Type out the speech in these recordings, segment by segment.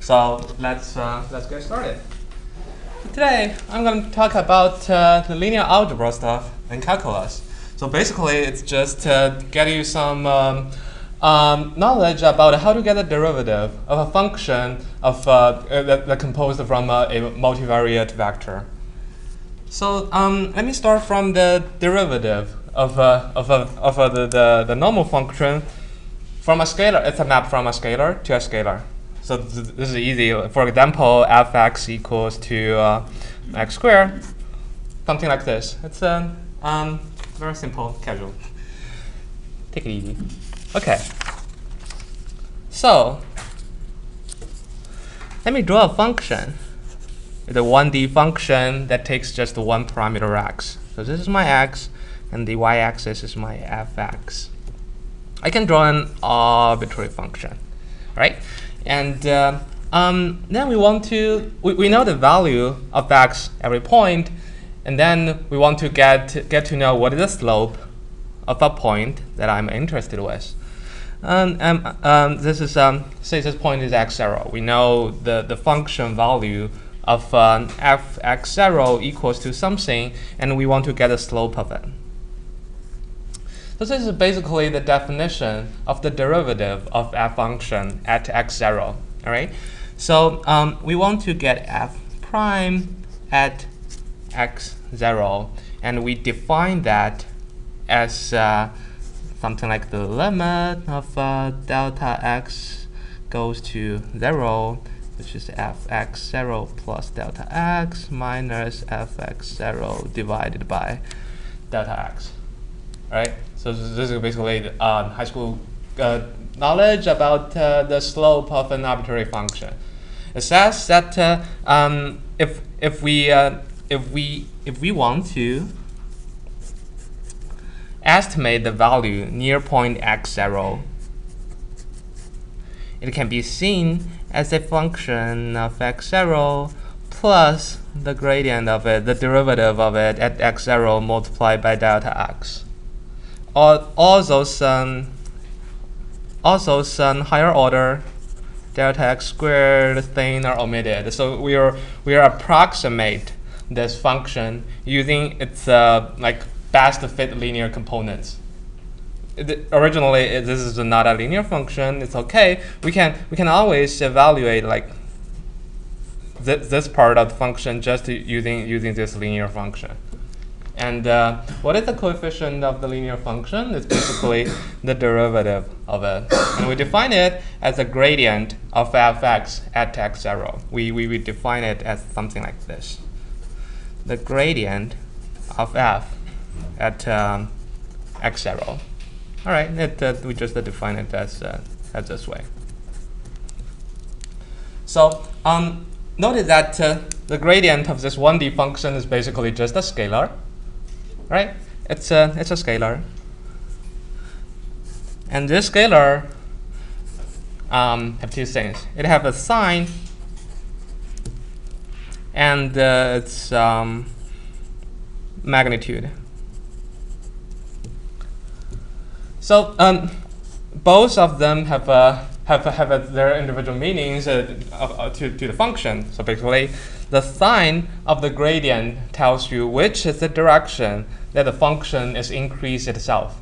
So let's get started. Today I'm going to talk about the linear algebra stuff and calculus. So basically, it's just to get you some knowledge about how to get a derivative of a function of that composed from a multivariate vector. So let me start from the derivative of the normal function from a scalar. It's a map from a scalar to a scalar. So this is easy. For example, fx equals to x squared, something like this. It's very simple, casual. Take it easy. Okay. So let me draw a function. It's a 1D function that takes just one parameter x. So this is my x, and the y-axis is my fx. I can draw an arbitrary function, right? And then we want to, we know the value of x every point, and then we want to get to know what is the slope of a point that I'm interested with. This is say this point is x0. We know the function value of fx0 equals to something, and we want to get the slope of it. So this is basically the definition of the derivative of f function at x0. All right. So we want to get f prime at x0, and we define that as something like the limit of delta x goes to 0, which is fx0 plus delta x minus fx0 divided by delta x. All right. So this is basically high school knowledge about the slope of an arbitrary function. It says that if we want to estimate the value near point x0, it can be seen as a function of x0 plus the gradient of it, the derivative of it at x0 multiplied by delta x. All those higher order delta x squared thing are omitted. So we are approximate this function using its like best fit linear components. Originally, this is not a linear function. It's okay. We can always evaluate like this part of the function just using this linear function. And what is the coefficient of the linear function? It's basically the derivative of it. And we define it as a gradient of fx at x0. We define it as something like this. The gradient of f at x0. All right, we just define it as this way. So notice that the gradient of this 1D function is basically just a scalar. Right? It's a scalar. And this scalar have two things. It have a sign and its magnitude. So both of them have their individual meanings to the function. So basically, the sign of the gradient tells you which is the direction that the function is increased itself.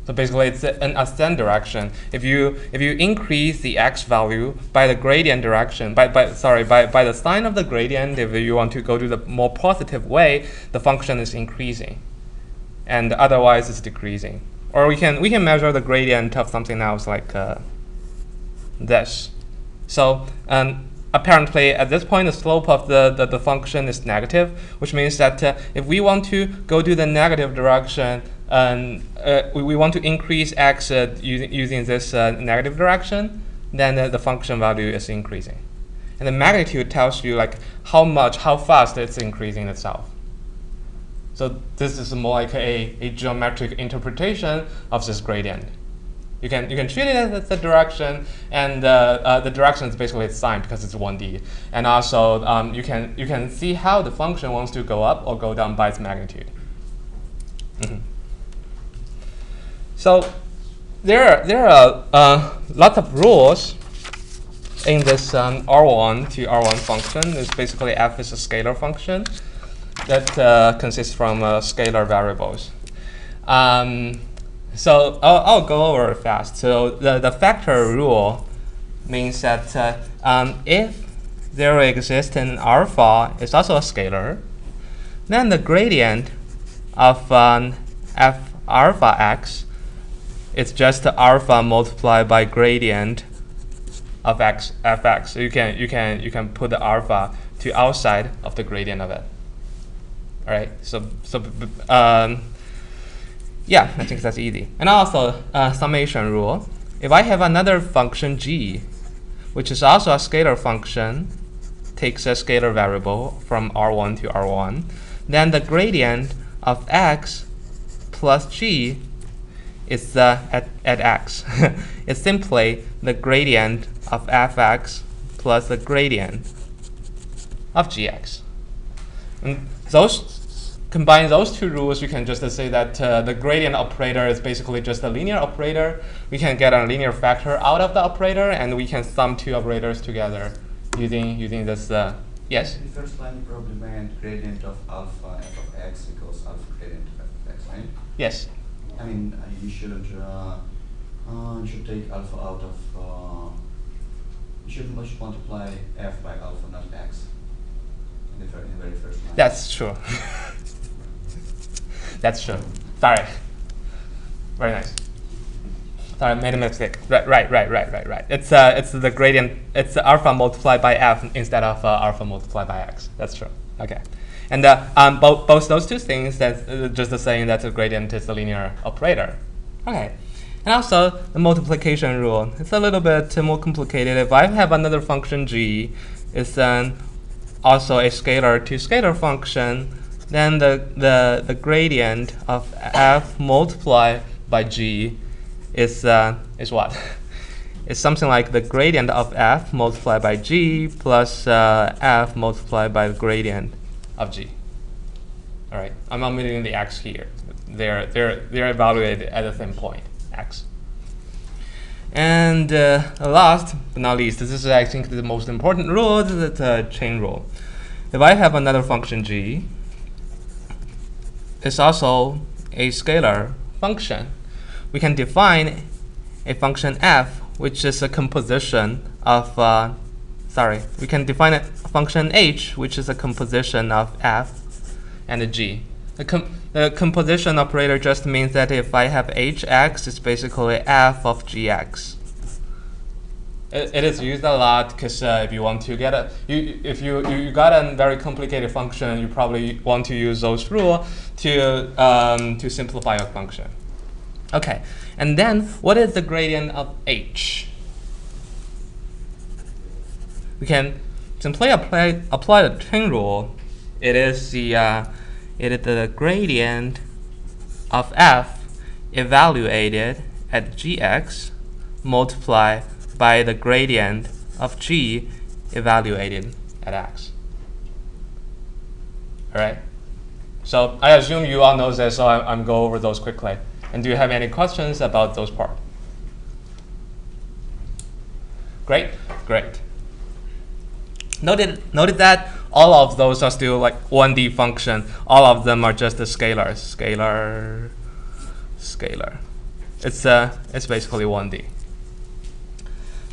So basically, it's an ascend direction. If you increase the x value by the gradient direction, by the sign of the gradient, if you want to go to the more positive way, the function is increasing, and otherwise it's decreasing. Or we can measure the gradient of something else like this. So apparently, at this point, the slope of the function is negative, which means that if we want to go to the negative direction, we want to increase x using this negative direction, then the function value is increasing. And the magnitude tells you like how fast it's increasing itself. So this is more like a geometric interpretation of this gradient. You can treat it as the direction, and the direction is basically its sign because it's 1D. And also you can see how the function wants to go up or go down by its magnitude. So there are lots of rules in this R1 to R1 function is basically f is a scalar function that consists from scalar variables. So I'll go over it fast. So the factor rule means that if there exists an alpha is also a scalar, then the gradient of f alpha x is just alpha multiplied by gradient of x fx. So you can put the alpha to outside of the gradient of it. All right. So yeah, I think that's easy. And also summation rule. If I have another function g, which is also a scalar function, takes a scalar variable from R1 to R1, then the gradient of x plus g is at x. It's simply the gradient of fx plus the gradient of gx. And combine those two rules, you can just say that the gradient operator is basically just a linear operator. We can get a linear factor out of the operator, and we can sum two operators together using this. Yes? In the first line, you probably meant gradient of alpha f of x equals alpha gradient of f of x, right? Yes. I mean, you should take alpha out of. You should multiply f by alpha, not x. In the very first line. That's true. That's true. Sorry. Very nice. Sorry, I made a mistake. Right. It's the gradient. It's alpha multiplied by f instead of alpha multiplied by x. That's true. Okay. And both those two things, that's just the saying that the gradient is the linear operator. Okay. And also the multiplication rule. It's a little bit more complicated. If I have another function g, it's then also a scalar to scalar function, then the gradient of f multiplied by g is what? It's something like the gradient of f multiplied by g plus f multiplied by the gradient of g. All right, I'm omitting the x here. They're evaluated at the same point, x. And last but not least, this is I think the most important rule. This is the chain rule. If I have another function g, it's also a scalar function. We can define a function f, which is a composition of, we can define a function h, which is a composition of f and a g. The composition operator just means that if I have hx, it's basically f of gx. It is used a lot because if you want to get if you got a very complicated function, you probably want to use those rules to simplify your function. Okay, and then what is the gradient of h? We can simply apply the chain rule. It is the gradient of f evaluated at gx multiplied by the gradient of g evaluated at x. All right. So I assume you all know this, so I'm go over those quickly. And do you have any questions about those parts? Great. Noted that all of those are still like 1D function. All of them are just a scalar. It's basically 1D.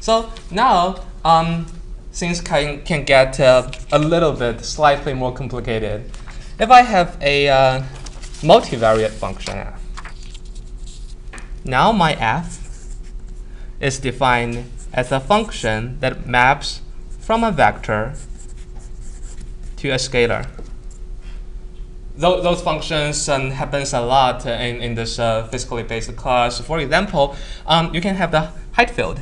So now things can get a little bit slightly more complicated. If I have a multivariate function f, now my f is defined as a function that maps from a vector to a scalar. Those functions happens a lot in this physically based class. For example, you can have the height field.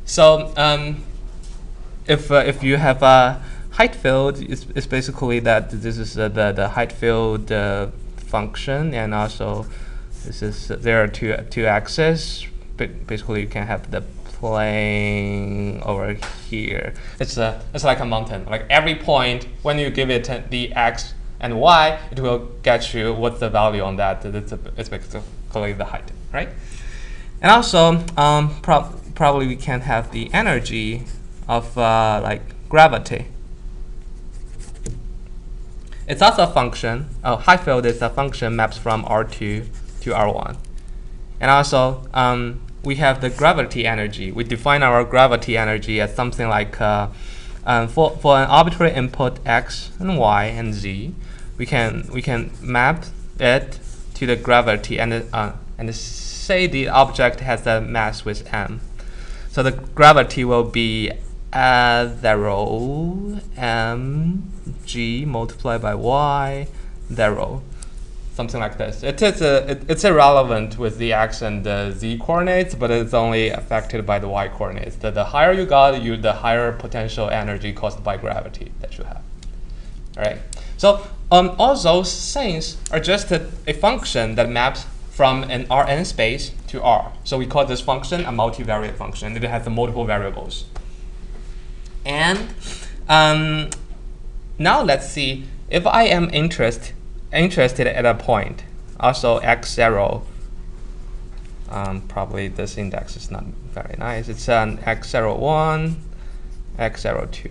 So if you have a height field, it's basically that this is the height field function, and also this is there are two axes. Basically, you can have the plane over here. It's like a mountain. Like every point, when you give it the x and y, it will get you what's the value on that. It's basically calculate the height, right? And also, probably we can have the energy of like gravity. It's also a function. High field is a function maps from R2 to R1. And also, we have the gravity energy. We define our gravity energy as something like for an arbitrary input x and y and z, we can map it to the gravity and say the object has a mass with m. So the gravity will be 0 m g multiplied by y 0, something like this. It's irrelevant with the x and the z coordinates, but it's only affected by the y coordinates. The higher you got, the higher potential energy caused by gravity that you have. All right. So all those things are just a function that maps from an Rn space to R. So we call this function a multivariate function. It has multiple variables. And now let's see if I am interested at a point, also x0. Probably this index is not very nice. It's an x01, x02.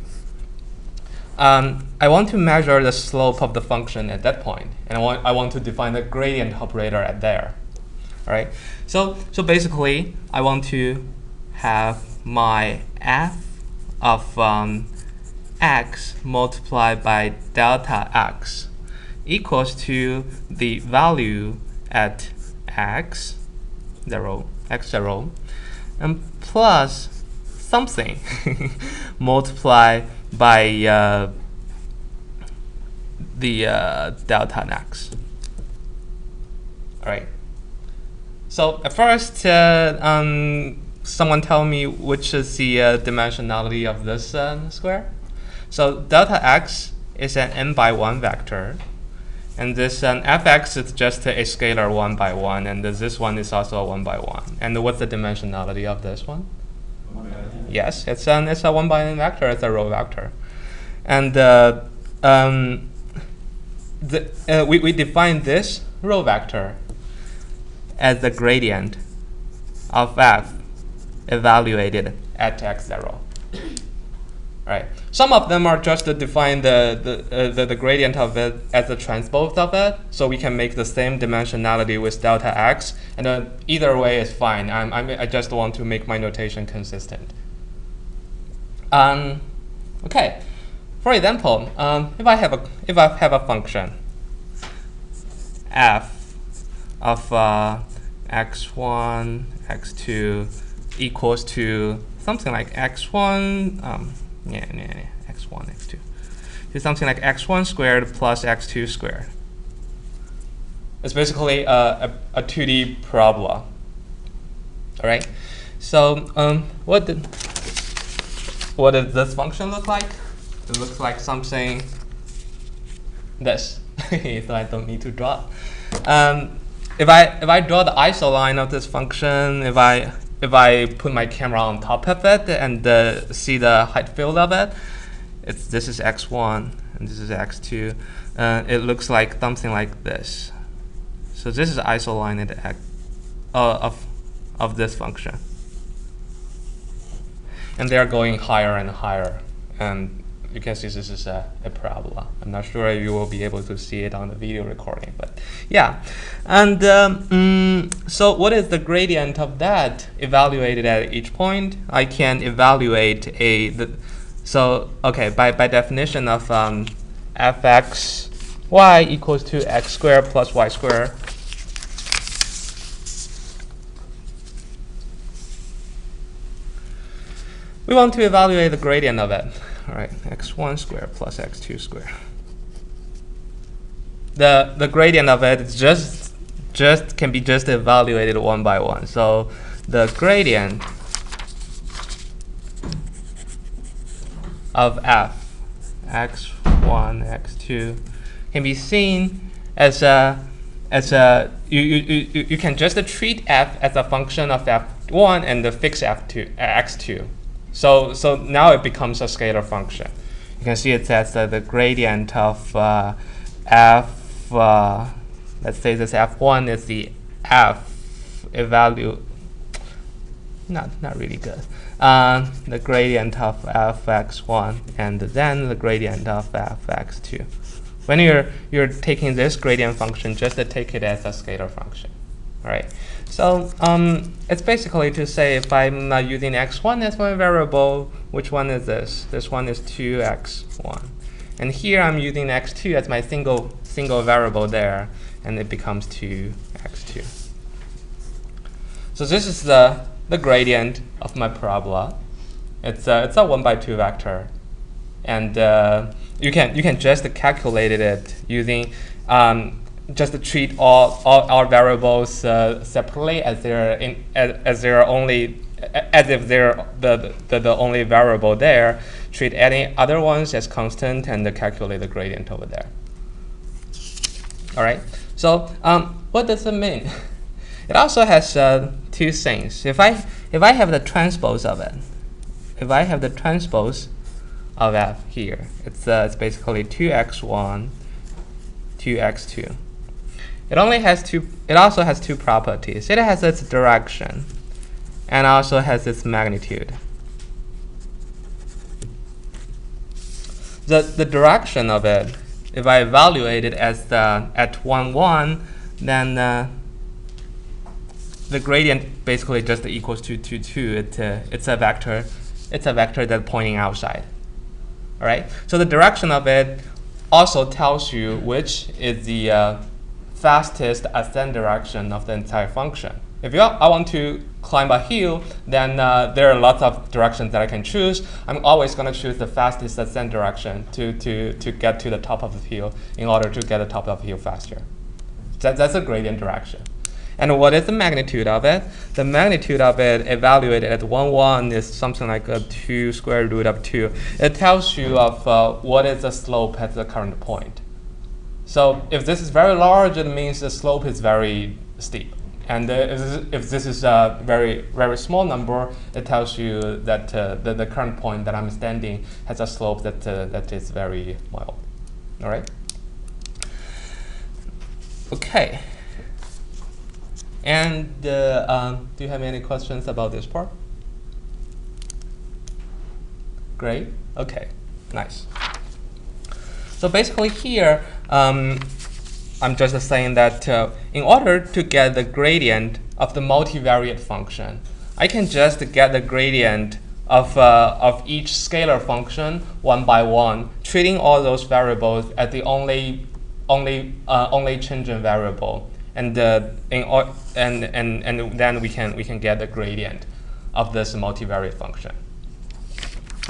I want to measure the slope of the function at that point, and I want to define the gradient operator at there. All right. So basically, I want to have my f of x multiplied by delta x equals to the value at x0, and plus something multiplied by the delta x. All right. So at first, someone tell me which is the dimensionality of this square. So delta x is an n by 1 vector, and this fx is just a scalar 1 by 1, and this one is also a 1 by 1. And what's the dimensionality of this one? Yes, it's a 1 by n vector. It's a row vector, and we define this row vector as the gradient of f evaluated at x0. Right. Some of them are just to define the gradient of it as the transpose of it, so we can make the same dimensionality with delta x, and either way is fine. I just want to make my notation consistent. Okay. For example, if I have a function f of x1, x2 equals to something like x1, x1, x2, to something like x1 squared plus x2 squared. It's basically a 2D parabola. All right. So what does this function look like? It looks like something this. So I don't need to draw. If I draw the isoline of this function, if I put my camera on top of it and see the height field of it, this is x1 and this is x2. It looks like something like this. So this is isoline of this function, and they are going higher and higher. And you can see this is a parabola. I'm not sure if you will be able to see it on the video recording, but yeah. And so what is the gradient of that evaluated at each point? I can evaluate by definition of fx y equals to x squared plus y squared. We want to evaluate the gradient of it. All right, x1 squared plus x2 squared. The gradient of it is can be evaluated 1 by 1. So the gradient of f x1 x2 can be seen as you can just treat f as a function of f1 and the fixed x2. So now it becomes a scalar function. You can see it says the gradient of f. Let's say this f1 is the f not really good. The gradient of fx1 and then the gradient of fx2. When you're taking this gradient function, just take it as a scalar function. All right. So it's basically to say if I'm using x1 as my variable, which one is this? This one is 2x1. And here I'm using x2 as my single variable there, and it becomes 2x2. So this is the gradient of my parabola. It's a 1×2 vector, and you can just calculate it using just treat all variables separately as if they're the only variable there. Treat any other ones as constant and calculate the gradient over there. All right. So what does it mean? It also has two things. If I have the transpose of it, if I have the transpose of f here, it's basically 2x1, 2x2. It also has two properties. It has its direction and also has its magnitude. The direction of it, if I evaluate it as at 1, 1, then the gradient basically just equals to 2, 2. It's a vector. It's a vector that's pointing outside. All right. So the direction of it also tells you which is the fastest ascent direction of the entire function. If I want to climb a hill, then there are lots of directions that I can choose. I'm always going to choose the fastest ascent direction to get to the top of the hill in order to get the top of the hill faster. That's a gradient direction. And what is the magnitude of it? The magnitude of it evaluated at 1, 1 is something like a 2 square root of 2. It tells you of what is the slope at the current point. So if this is very large, it means the slope is very steep. And if this is a very, very small number, it tells you that the current point that I'm standing has a slope that is very mild. All right? Okay. And do you have any questions about this part? Great. Okay. Nice. So basically here, I'm just saying that in order to get the gradient of the multivariate function, I can just get the gradient of each scalar function one by one, treating all those variables as the only changing variable, and then we can get the gradient of this multivariate function.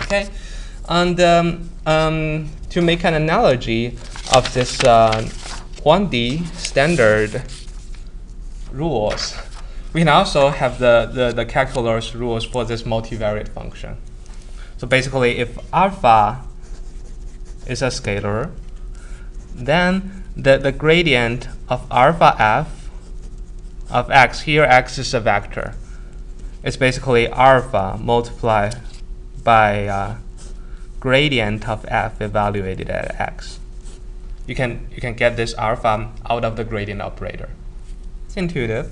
Okay, and to make an analogy of this 1D standard rules, we can also have the calculus rules for this multivariate function. So basically, if alpha is a scalar, then the gradient of alpha f of x, here x is a vector, it's basically alpha multiplied by gradient of f evaluated at x. You can get this alpha out of the gradient operator. It's intuitive.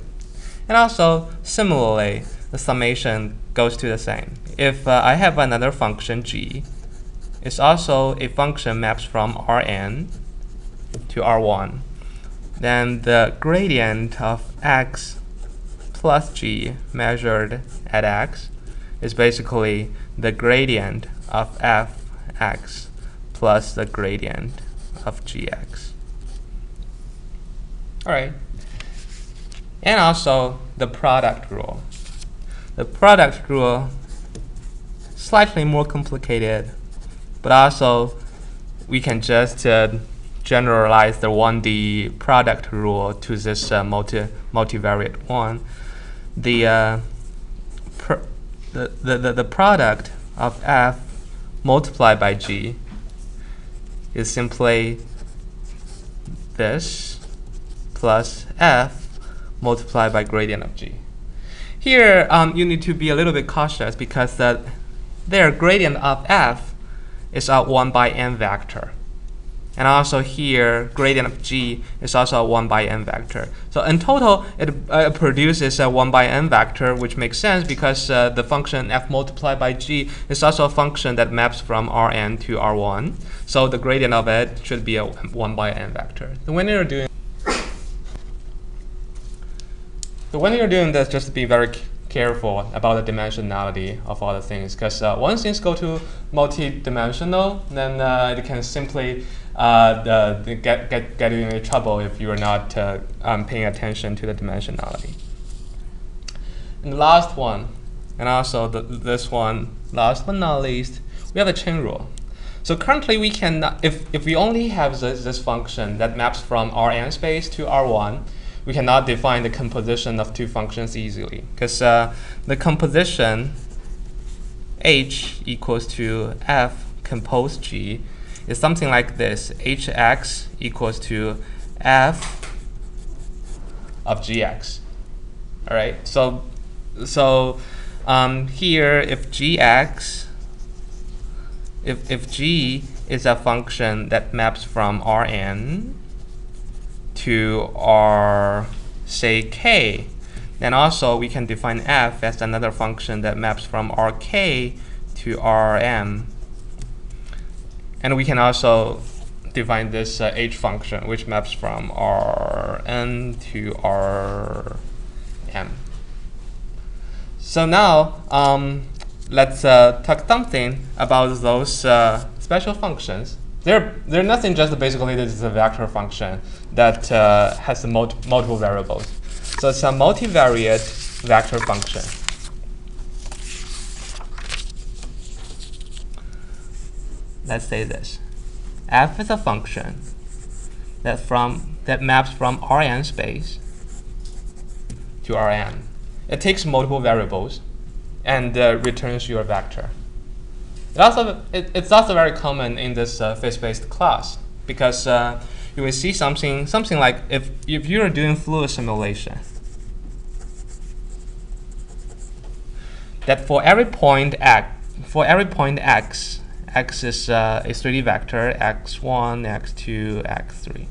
And also, similarly, the summation goes to the same. If I have another function g, it's also a function maps from Rn to R1, then the gradient of x plus g measured at x is basically the gradient of fx plus the gradient of gx. All right. And also the product rule. The product rule, slightly more complicated, but also we can just generalize the 1D product rule to this multivariate one. The product of f multiplied by g is simply this plus f multiplied by gradient of g. Here, you need to be a little bit cautious because their gradient of f is a 1 by n vector. And also here, gradient of g is also a 1 by n vector. So in total, it produces a 1 by n vector, which makes sense because the function f multiplied by g is also a function that maps from Rn to R1. So the gradient of it should be a 1 by n vector. So when you're doing this, just be very careful about the dimensionality of all the things, because once things go to multi-dimensional, then it can simply get you into trouble if you are not paying attention to the dimensionality. And the last one, and also this one, last but not least, we have a chain rule. So currently we can, if we only have this function that maps from Rn space to R1, we cannot define the composition of two functions easily, because the composition h equals to f compose g is something like this: hx equals to f of gx. All right. So here, if gx, if g is a function that maps from Rn to R, say k, then also we can define f as another function that maps from Rk to Rm. And we can also define this h function, which maps from Rn to Rm. So now let's talk something about those special functions. They're nothing, just basically this is a vector function that has multiple variables. So it's a multivariate vector function. Let's say this: f is a function that maps from Rn space to Rn. It takes multiple variables and returns your vector. It's also very common in this physics-based class, because you will see something like if you're doing fluid simulation, that for every point x, x is a 3D vector, x1, x2, x3.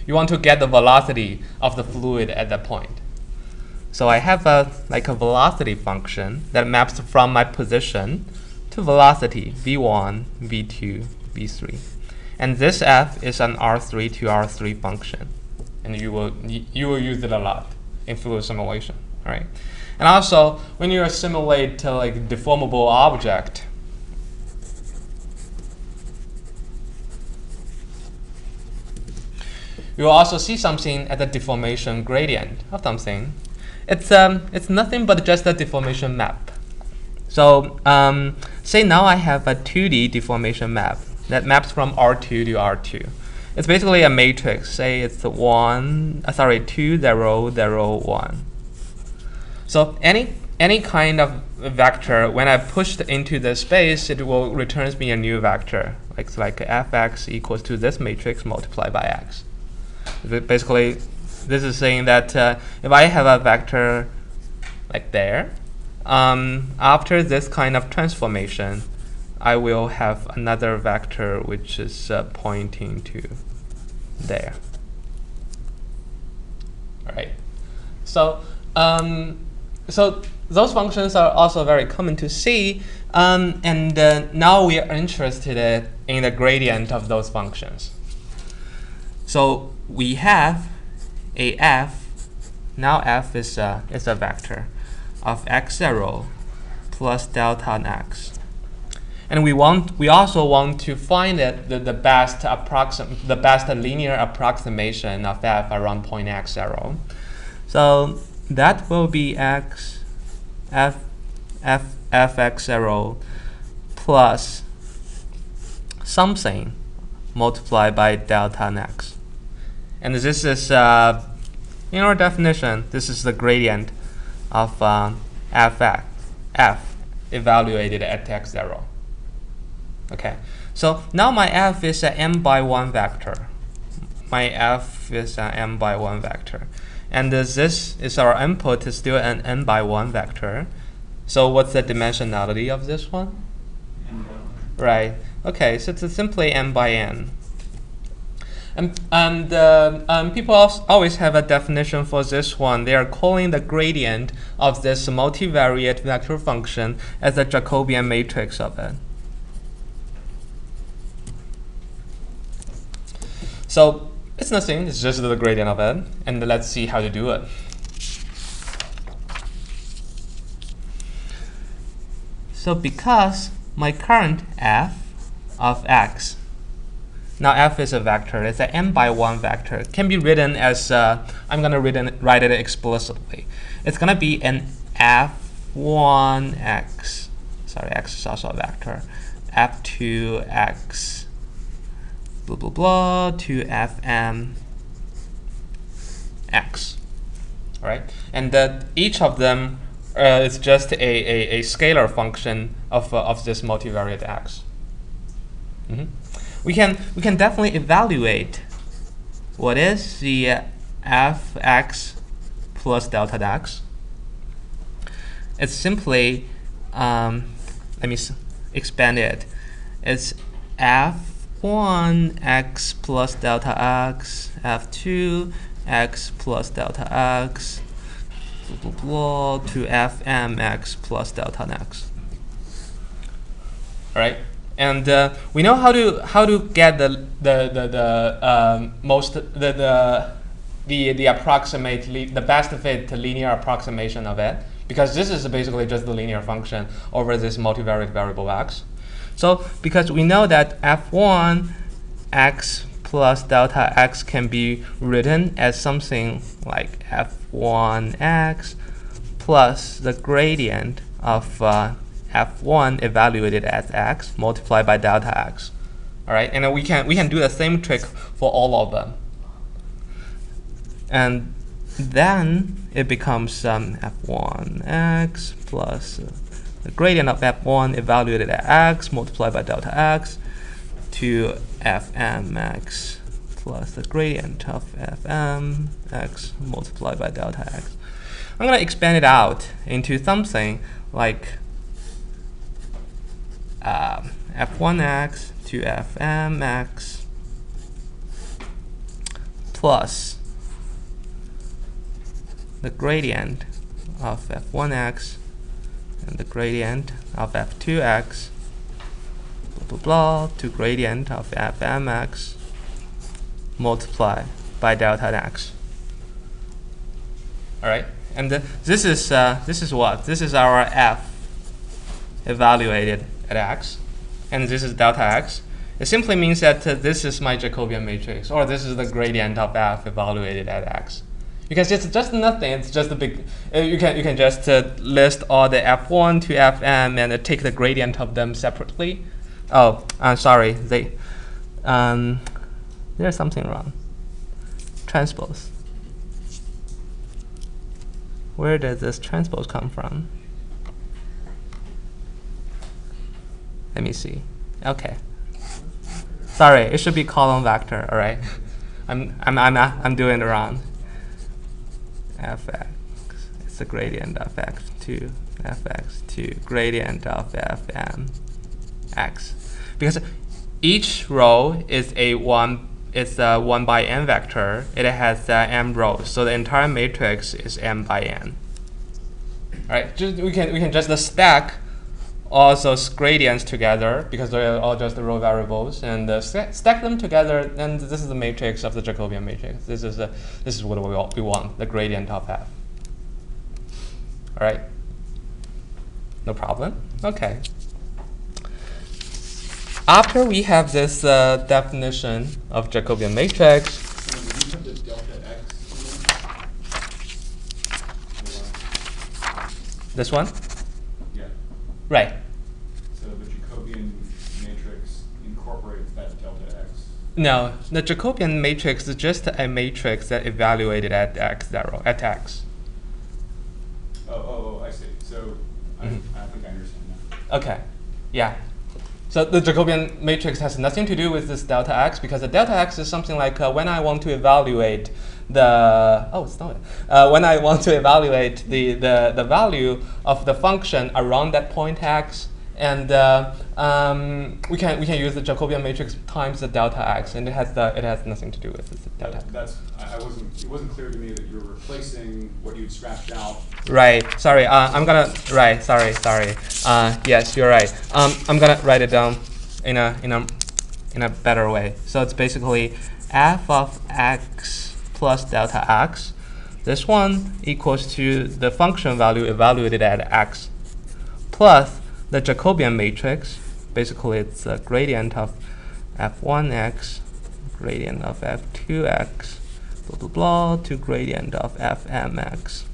You want to get the velocity of the fluid at that point. So I have a velocity function that maps from my position to velocity v1, v2, v3. And this f is an R3 to R3 function. And you will use it a lot in fluid simulation. All right? And also, when you simulate deformable object, you will also see something at the deformation gradient of something. It's nothing but just a deformation map. So say now I have a 2D deformation map that maps from R2 to R2. It's basically a matrix. Say it's 2, 0, 0, 1. So any kind of vector, when I push it into the space, it will return me a new vector. Like fx equals to this matrix multiplied by x. Basically, this is saying that if I have a vector like there, after this kind of transformation, I will have another vector which is pointing to there. All right. So so those functions are also very common to see, and now we are interested in the gradient of those functions. So we have a f. Now f is a vector of x0 plus delta on x, and we also want to find the best linear approximation of f around point x0. So that will be fx0 plus something multiplied by delta on x. And this is, in our definition, this is the gradient of f evaluated at x0. Okay, so now my f is an m by 1 vector. My f is an m by 1 vector. And this is our input is still an n by 1 vector. So what's the dimensionality of this one? Right. Okay, so it's simply n by n. And people always have a definition for this one. They are calling the gradient of this multivariate vector function as the Jacobian matrix of it. So it's nothing, it's just the gradient of it. And let's see how to do it. So because my current f of x, now f is a vector, it's an n by 1 vector. It can be written as, I'm going to write it explicitly. It's going to be an f1x, sorry, x is also a vector, f2x, blah, blah, blah, to fm x, all right? And each of them is just a scalar function of this multivariate x. We can definitely evaluate what is the fx plus delta x. It's simply, let me expand it. It's f1x plus delta x, f2x plus delta x, blah, blah, blah, to fmx plus delta x. All right. And we know how to get the best fit linear approximation of it, because this is basically just the linear function over this multivariate variable x. So because we know that f1 x plus delta x can be written as something like f1x plus the gradient of f1 evaluated as x multiplied by delta x. All right, and then we can do the same trick for all of them. And then it becomes f1x plus the gradient of f1 evaluated at x multiplied by delta x to fmx plus the gradient of fmx multiplied by delta x. I'm going to expand it out into something like f1x to fmx plus the gradient of f1x and the gradient of f2x, blah, blah, blah, to gradient of fmx multiplied by delta x. All right, and this is what? This is our f evaluated at x, and this is delta x. It simply means that this is my Jacobian matrix, or this is the gradient of f evaluated at x. Because it's just nothing, it's just a big, you can just list all the f1 to fm and take the gradient of them separately. Oh, I'm sorry, there's something wrong. Transpose. Where does this transpose come from? Let me see. Okay. Sorry, it should be column vector. All right. I'm doing it wrong. Fx. It's the gradient of fx to gradient of fm x. Because each row is a 1 by n vector. It has m rows, so the entire matrix is m by n. All right. We can just stack all those gradients together, because they're all just the row variables, and stack them together, and this is the matrix of the Jacobian matrix. This is what we want, the gradient of f. All right, no problem. Okay. After we have this definition of Jacobian matrix, So when you have the delta x, this one, yeah. right? So the Jacobian matrix incorporates that delta x. No, the Jacobian matrix is just a matrix that evaluated at x0 at x. Oh, I see. So I think I understand now. Okay, yeah. So the Jacobian matrix has nothing to do with this delta x, because the delta x is something like when I want to evaluate when I want to evaluate the value of the function around that point x, and we can use the Jacobian matrix times the delta x, and it has nothing to do with the delta. It wasn't clear to me that you were replacing what you'd scratched out. Right. Sorry. Sorry. Yes, you're right. I'm gonna write it down in a better way. So it's basically f of x plus delta x. This one equals to the function value evaluated at x plus the Jacobian matrix. Basically, it's a gradient of f1x, gradient of f2x, blah, blah, blah, to gradient of fmx,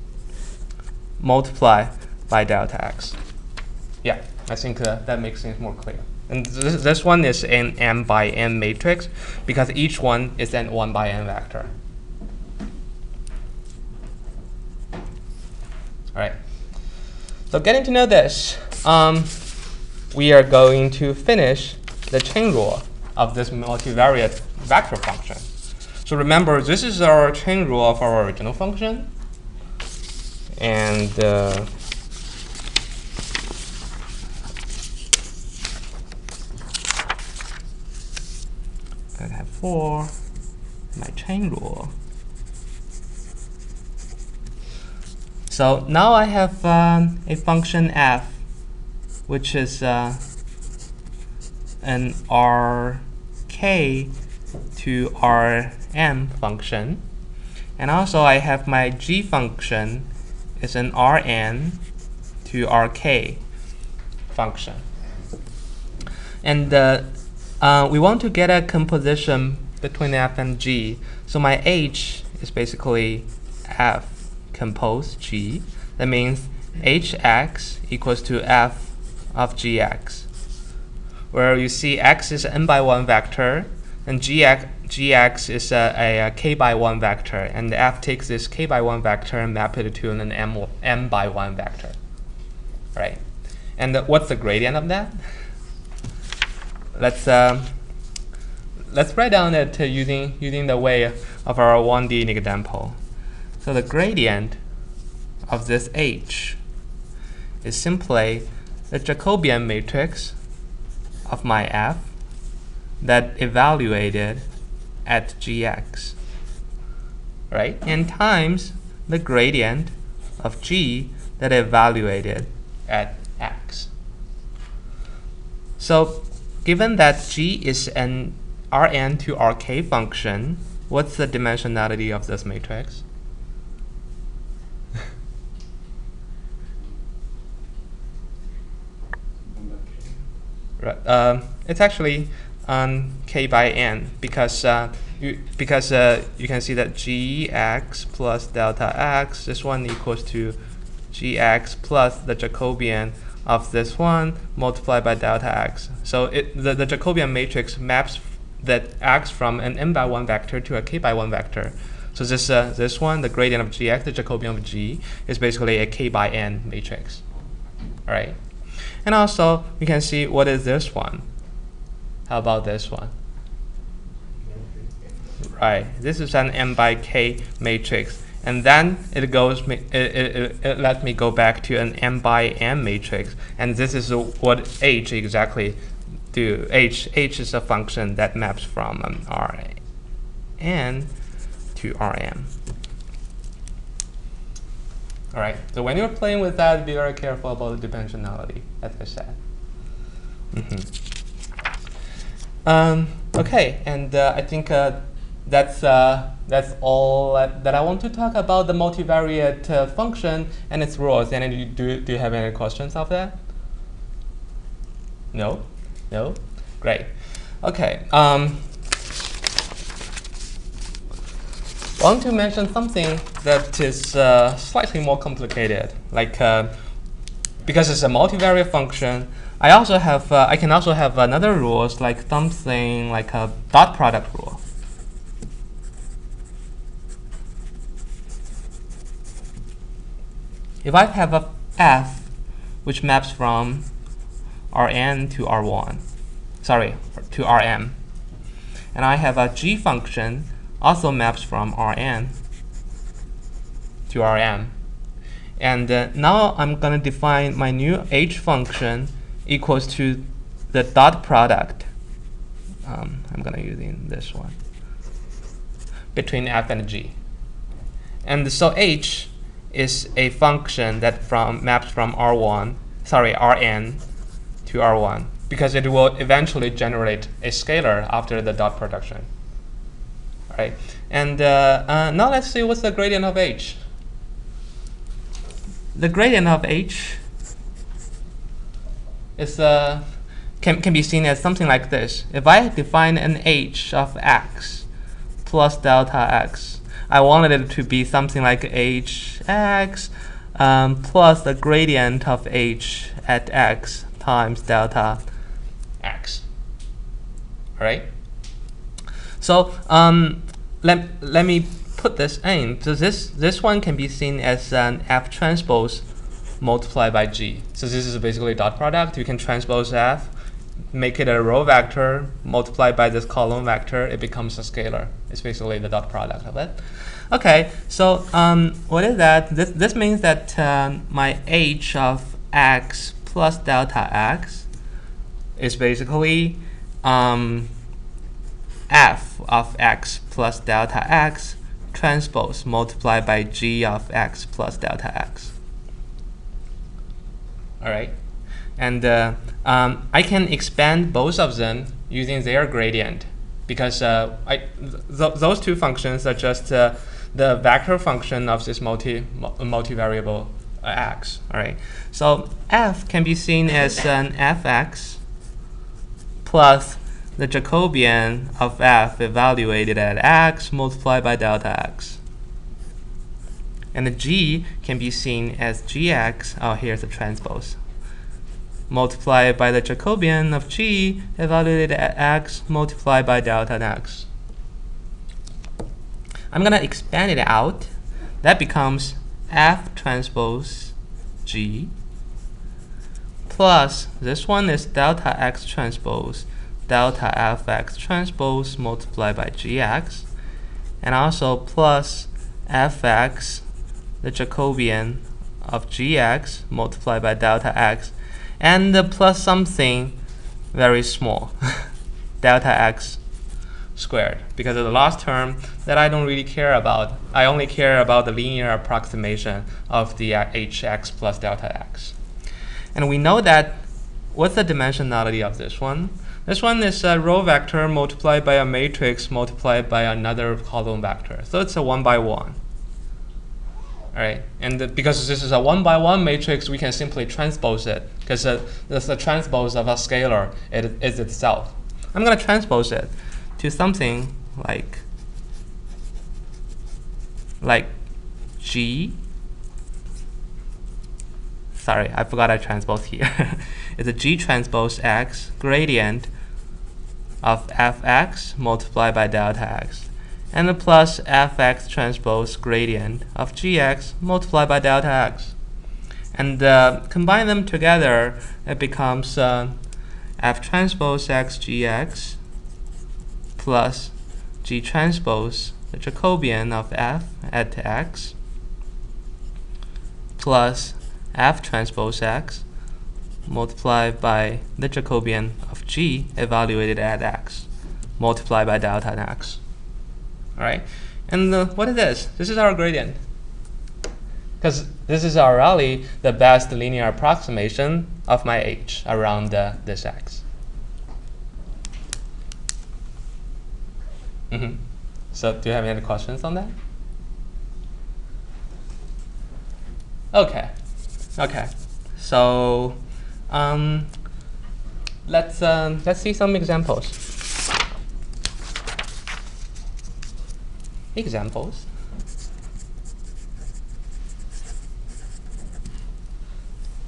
multiply by delta x. Yeah, I think that makes things more clear. And this one is an m by n matrix because each one is an 1 by n vector. All right. So getting to know this, we are going to finish the chain rule of this multivariate vector function. So remember, this is our chain rule of our original function. And I have 4, my chain rule. So now I have a function f, which is an rk to rm function. And also I have my g function is an rn to rk function. And we want to get a composition between f and g. So my h is basically f compose g. That means hx equals to f of gx, where you see x is an n by 1 vector, and gx is a k by 1 vector, and f takes this k by 1 vector and map it to an m by 1 vector, right? And what's the gradient of that? Let's write down it using the way of our 1D example. So the gradient of this h is simply the Jacobian matrix of my f that evaluated at gx, right? And times the gradient of g that evaluated at x. So given that g is an Rn to Rk function, what's the dimensionality of this matrix? Right. It's actually k by n because you can see that gx plus delta x, this one equals to gx plus the Jacobian of this one multiplied by delta x. So the Jacobian matrix maps that x from an n by 1 vector to a k by 1 vector. So this one, the gradient of gx, the Jacobian of g, is basically a k by n matrix. All right. And also, we can see what is this one. How about this one? Right. This is an m by k matrix. And then it let me go back to an m by n matrix. And this is what h exactly do. H is a function that maps from Rn to Rm. All right. So when you're playing with that, be very careful about the dimensionality, as I said. Okay, and I think that's all that I want to talk about the multivariate function and its rules. And do you have any questions of that? No? No? Great. Okay. I want to mention something that is slightly more complicated. Like because it's a multivariate function, I can also have another rules like something like a dot product rule. If I have a f which maps from Rn to R1, to Rm, and I have a g function also maps from Rn to Rm. And now I'm going to define my new h function equals to the dot product. I'm going to use this one between f and g. And so h is a function that maps from Rn to R1, because it will eventually generate a scalar after the dot production. All right. And now let's see what's the gradient of h. The gradient of h is can be seen as something like this. If I define an h of x plus delta x, I wanted it to be something like hx plus the gradient of h at x times delta x. All right. So let me put this in. So this one can be seen as an f transpose multiplied by g. So this is basically dot product. You can transpose f, make it a row vector, multiply by this column vector, it becomes a scalar. It's basically the dot product of it. Okay, so what is that? This means that my h of x plus delta x is basically f of x plus delta x transpose multiplied by g of x plus delta x. All right, and I can expand both of them using their gradient, because those two functions are just the vector function of this multivariable x. All right, so f can be seen as an fx plus the Jacobian of f evaluated at x multiplied by delta x. And the g can be seen as gx, oh, here's the transpose, multiplied by the Jacobian of g evaluated at x multiplied by delta x. I'm going to expand it out. That becomes f transpose g plus this one is delta x transpose delta fx transpose multiplied by gx, and also plus fx, the Jacobian of gx multiplied by delta x, and plus something very small, delta x squared, because of the last term that I don't really care about. I only care about the linear approximation of the hx plus delta x. And we know that, what's the dimensionality of this one? This one is a row vector multiplied by a matrix multiplied by another column vector. So it's a 1 by 1. All right, and because this is a 1 by 1 matrix, we can simply transpose it, because the transpose of a scalar is itself. I'm going to transpose it to something like g. Sorry, I forgot I transposed here. It's a g transpose x gradient of fx multiplied by delta x, and the plus fx transpose gradient of gx multiplied by delta x. And combine them together, it becomes f transpose x gx plus g transpose the Jacobian of f at x plus f transpose x multiplied by the Jacobian of g evaluated at x multiplied by delta x. All right, and what is this? This is our gradient, because this is really the best linear approximation of my h around this x. So do you have any questions on that? Okay. So let's see some examples.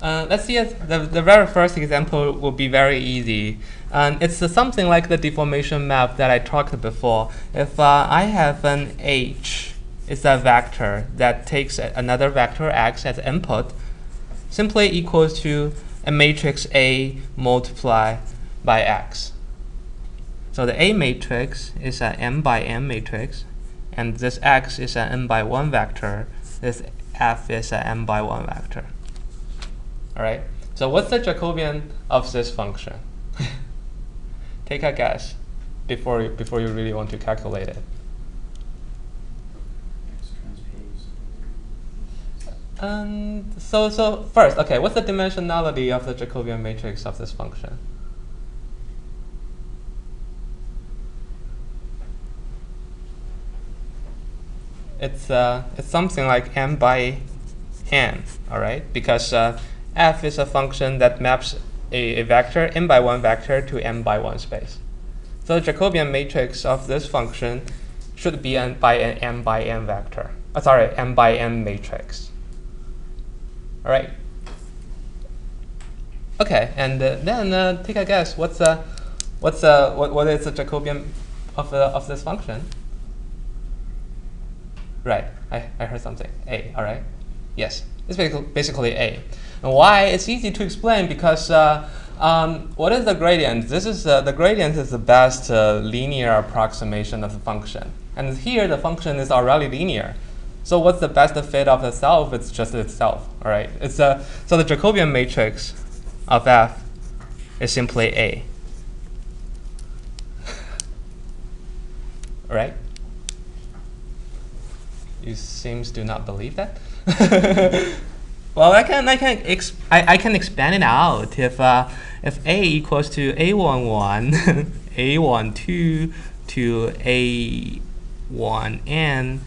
Let's see, the very first example will be very easy. It's something like the deformation map that I talked before. If I have an h, it's a vector that takes another vector x as input, simply equals to a matrix A multiplied by x. So the A matrix is an m by m matrix, and this x is an m by 1 vector. This f is an m by 1 vector. All right. So what's the Jacobian of this function? Take a guess before you really want to calculate it. X transpose. So first, okay, what's the dimensionality of the Jacobian matrix of this function? It's something like m by n, all right? Because f is a function that maps a vector n by 1 vector to m by 1 space. So the Jacobian matrix of this function should be by an m by n vector. M by n matrix. All right. Okay, and then take a guess. What is the Jacobian of this function? Right, I heard something. A, all right? Yes, it's basically A. And why? It's easy to explain because what is the gradient? This is the gradient is the best linear approximation of the function. And here the function is already linear. So what's the best fit of itself? It's just itself, all right? So the Jacobian matrix of F is simply A. All right? You seems to not believe that. Well, I can expand it out. If A equals to A11, A12 to A1n,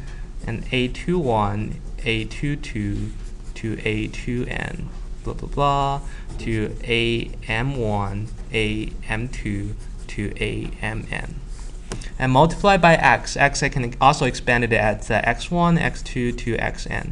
and A21, A22 to A2n, blah blah blah, to AM1, AM2 to AMN. And multiply by x. X I can also expand it at x1, x2 to xn.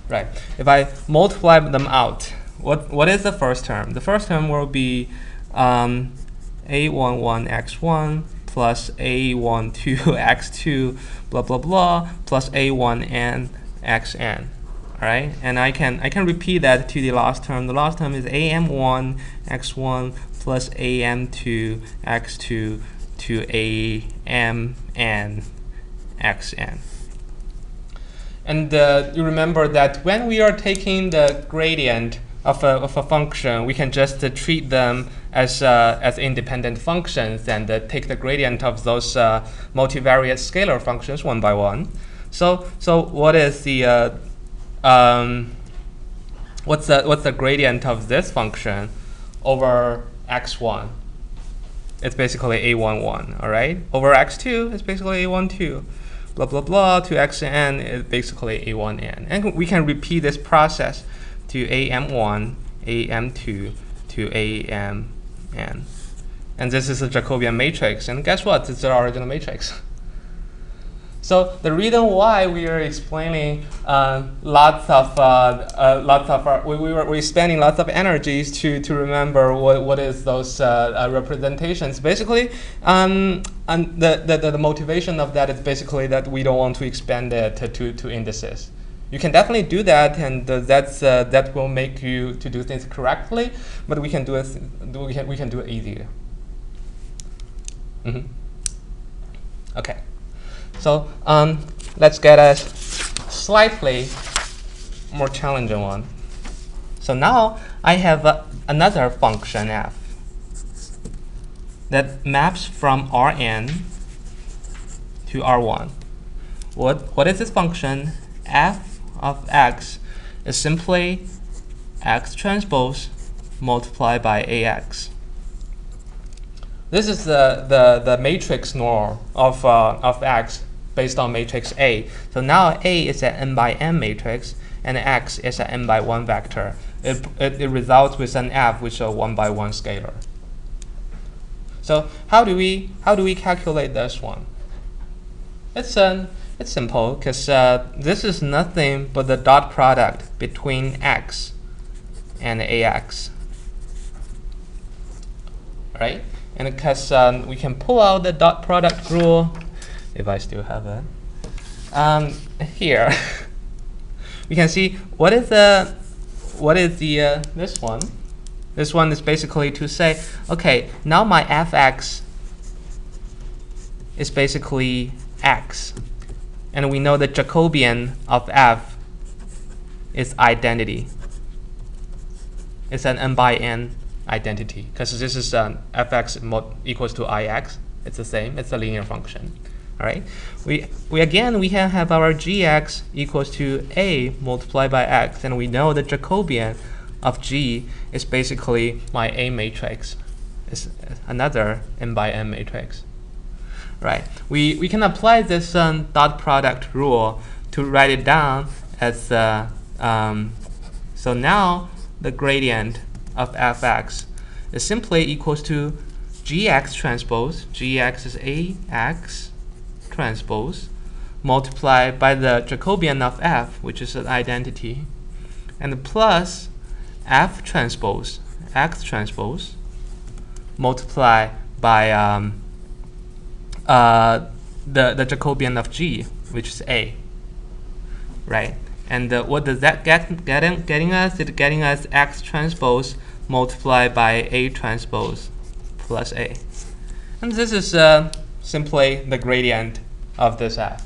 Right. If I multiply them out, what is the first term? The first term will be A11x1 plus A12 x2 blah blah blah plus A1n xn. All right, and I can repeat that to the last term. The last term is AM1 x1 plus AM2 x2 to AMN xn. And you remember that when we are taking the gradient of a function, we can just treat them as independent functions and take the gradient of those multivariate scalar functions one by one. So what is the what's the gradient of this function over x1? It's basically A11, all right? Over x2, it's basically A12. Blah, blah, blah, to xn is basically A1n. And we can repeat this process to AM1, AM2, to AMN. And this is a Jacobian matrix. And guess what? It's the original matrix. So the reason why we are explaining we're spending lots of energies to remember what is those representations. Basically, and the motivation of that is basically that we don't want to expand it to indices. You can definitely do that, and that will make you to do things correctly. But we can do it. We can do it easier. Mm-hmm. Okay. So let's get a slightly more challenging one. So now I have another function f that maps from Rn to R1. What is this function? F of x is simply x transpose multiplied by ax. This is the matrix norm of x based on matrix A. So now A is an n by n matrix, and x is an n by 1 vector. It results with an f which is a 1 by 1 scalar. So how do we calculate this one? It's simple because this is nothing but the dot product between x and ax, right? And because we can pull out the dot product rule, if I still have it, here we can see what is the this one. This one is basically to say, okay, now my fx is basically x, and we know the Jacobian of f is identity. It's an n by n identity because this is fx equals to ix. It's the same. It's a linear function. All right. We can have our gx equals to a multiplied by x, and we know the Jacobian of G is basically my A matrix. It's another n by n matrix. Right. We can apply this dot product rule to write it down as so now the gradient of fx is simply equals to gx transpose. Gx is ax transpose multiplied by the Jacobian of f, which is an identity, and plus f transpose x transpose multiply by the Jacobian of G, which is A, right? And what does that getting us? It's getting us x transpose multiplied by A transpose plus A. And this is simply the gradient of this f.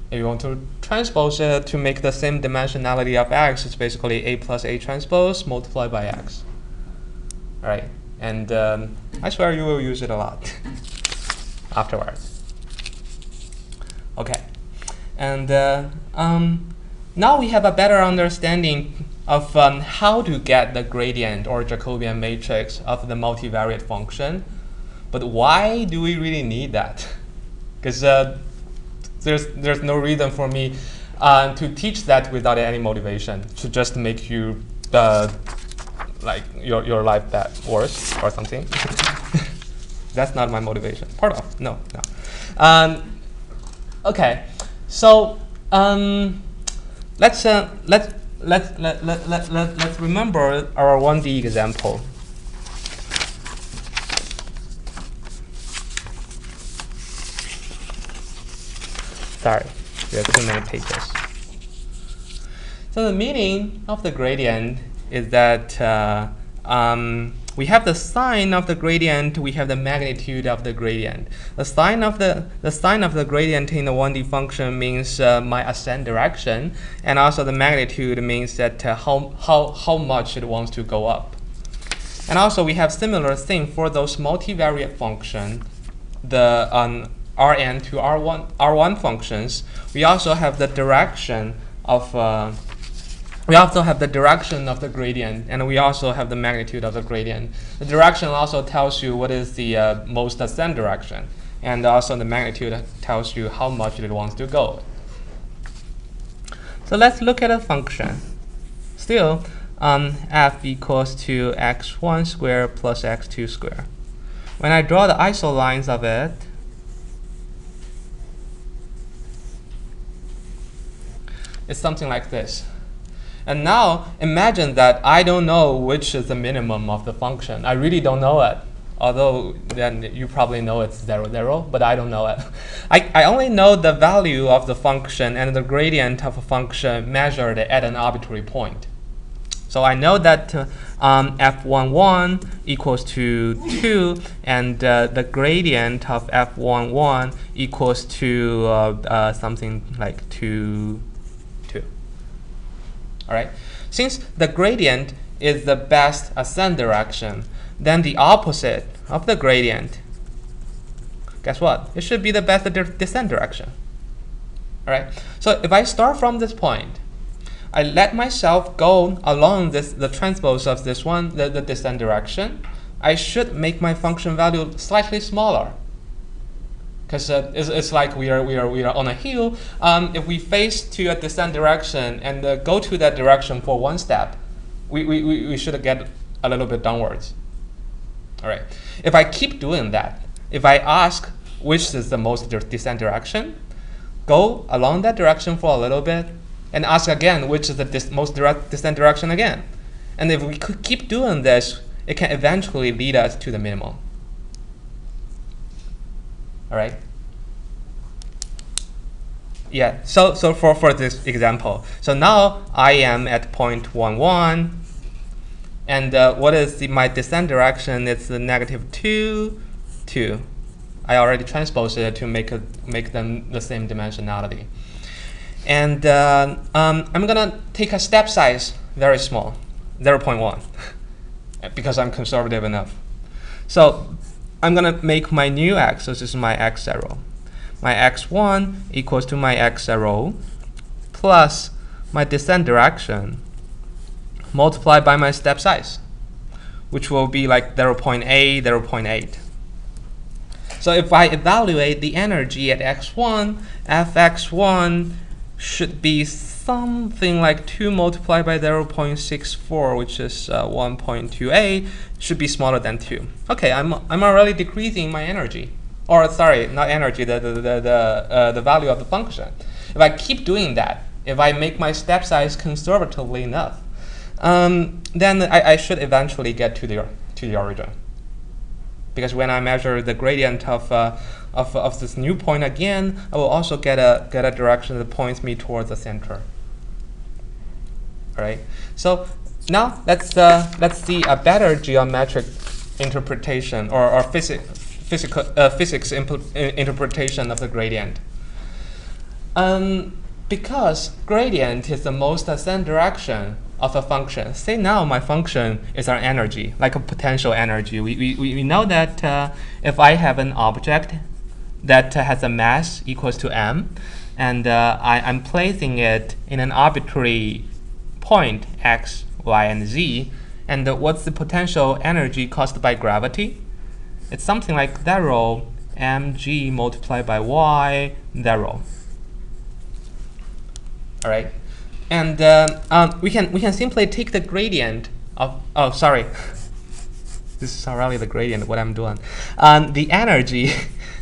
If you want to transpose it to make the same dimensionality of x, it's basically A plus A transpose multiplied by x. All right, and I swear you will use it a lot afterwards. Okay, and now we have a better understanding of how to get the gradient or Jacobian matrix of the multivariate function. But why do we really need that? Because there's no reason for me to teach that without any motivation, to just make you like your life worse or something. That's not my motivation. Part of no. Okay, so let's remember our 1D example. Sorry, we have too many pages. So the meaning of the gradient is that we have the sign of the gradient, we have the magnitude of the gradient. The sign of the gradient in the 1D function means my ascent direction, and also the magnitude means that how much it wants to go up. And also we have similar thing for those multivariate function, the Rn to R1 functions. We also have the direction of the gradient, and we also have the magnitude of the gradient. The direction also tells you what is the most ascent direction, and also the magnitude tells you how much it wants to go. So let's look at a function. Still, f equals to x1 squared plus x2 squared. When I draw the isolines of it, it's something like this. And now imagine that I don't know which is the minimum of the function. I really don't know it. Although then you probably know it's 0, 0, but I don't know it. I only know the value of the function and the gradient of a function measured at an arbitrary point. So I know that f11 equals to 2, and the gradient of f11 equals to something like 2. All right. Since the gradient is the best ascent direction, then the opposite of the gradient, guess what? It should be the best descent direction. All right. So if I start from this point, I let myself go along the transpose of this one, the descent direction, I should make my function value slightly smaller. Because it's like we are on a hill. If we face to a descent direction and go to that direction for one step, we should get a little bit downwards. All right. If I keep doing that, if I ask which is the most descent direction, go along that direction for a little bit, and ask again which is the most direct descent direction again. And if we could keep doing this, it can eventually lead us to the minimum. All right. Yeah. So for this example, so now I am at point 1, 1, and what is my descent direction? It's the -2, 2. I already transposed it to make them the same dimensionality. And I'm gonna take a step size very small. 0.1 because I'm conservative enough. So I'm going to make my new x, so this is my x0. My x1 equals to my x0 plus my descent direction multiplied by my step size, which will be like 0.8, 0.8. So if I evaluate the energy at x1, fx1 should be something like 2 multiplied by 0.64, which is 1.28, should be smaller than 2. Okay, I'm already decreasing my energy. Or sorry, not energy, the value of the function. If I keep doing that, if I make my step size conservatively enough, then I should eventually get to the origin. Because when I measure the gradient of this new point again, I will also get a direction that points me towards the center. All right. So now let's see a better geometric interpretation or physics interpretation of the gradient. Because gradient is the most ascending direction of a function. Say now my function is our energy, like a potential energy. We know that if I have an object that has a mass equals to m, and I'm placing it in an arbitrary point x, y, and z, and what's the potential energy caused by gravity? It's something like 0 mg multiplied by y, 0. All right. And we can simply take the gradient of, oh, sorry. This is already the gradient of what I'm doing. The energy,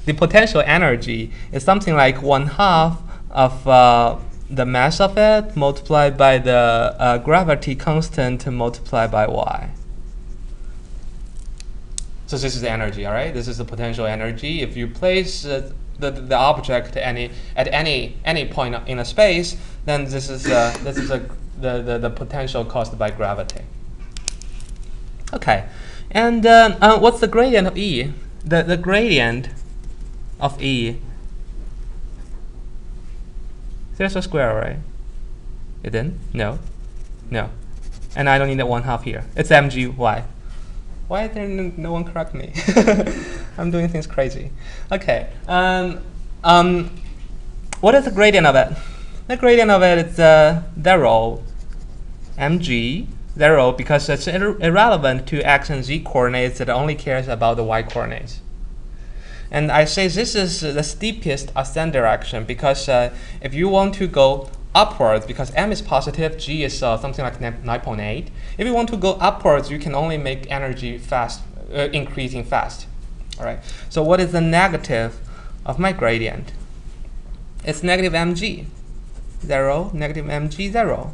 the potential energy is something like 1/2 of the mass of it multiplied by the gravity constant multiplied by y. So this is the energy, all right? This is the potential energy. If you place the object at any point in a space, then this is the potential caused by gravity. Okay, and what's the gradient of E? The gradient of E. There's a square, right? It didn't? No, no, and I don't need that 1/2 here. It's mg. Why? Why didn't no one correct me? I'm doing things crazy. Okay. What is the gradient of it? The gradient of it is 0 mg, 0, because it's irrelevant to x and z coordinates. It only cares about the y coordinates. And I say this is the steepest ascent direction because if you want to go upwards, because m is positive, g is something like 9.8. If you want to go upwards, you can only make energy fast, increasing fast. All right. So what is the negative of my gradient? It's negative mg, 0, negative mg, 0.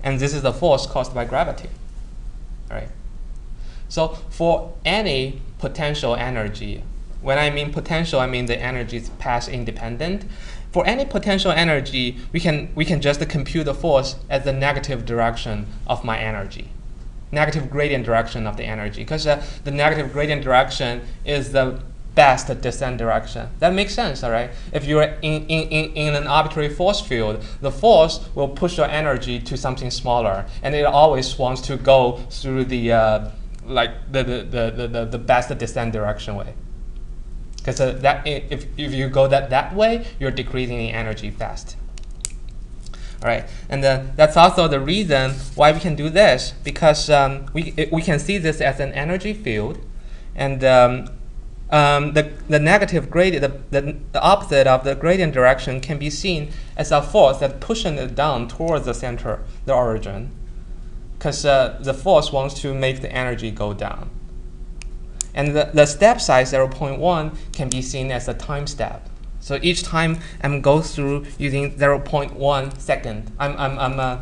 And this is the force caused by gravity. All right. So for any potential energy, when I mean potential, I mean the energy is path independent. For any potential energy, we can just compute the force as the negative direction of my energy, negative gradient direction of the energy, because the negative gradient direction is the best descent direction. That makes sense, all right? If you're in an arbitrary force field, the force will push your energy to something smaller, and it always wants to go through the the best descent direction way. Because if you go that way, you're decreasing the energy fast. All right, and that's also the reason why we can do this, because we can see this as an energy field, and the negative gradient, the opposite of the gradient direction, can be seen as a force that's pushing it down towards the center, the origin, because the force wants to make the energy go down. And the step size 0.1 can be seen as a time step. So each time I'm go through using 0.1 second, I'm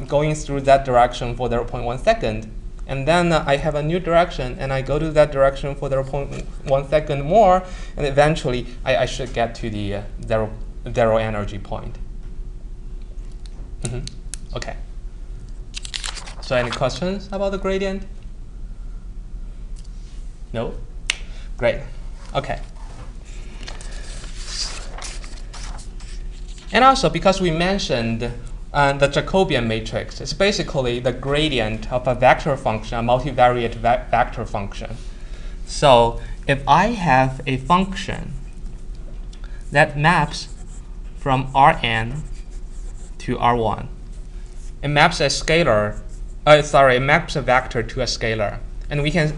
going through that direction for 0.1 second, and then I have a new direction, and I go to that direction for 0.1 second more, and eventually I should get to the zero energy point. Okay. So any questions about the gradient? No? Great. Okay. And also, because we mentioned the Jacobian matrix. It's basically the gradient of a vector function, a multivariate vector function. So if I have a function that maps from Rn to R1, it maps a scalar. It maps a vector to a scalar, and we can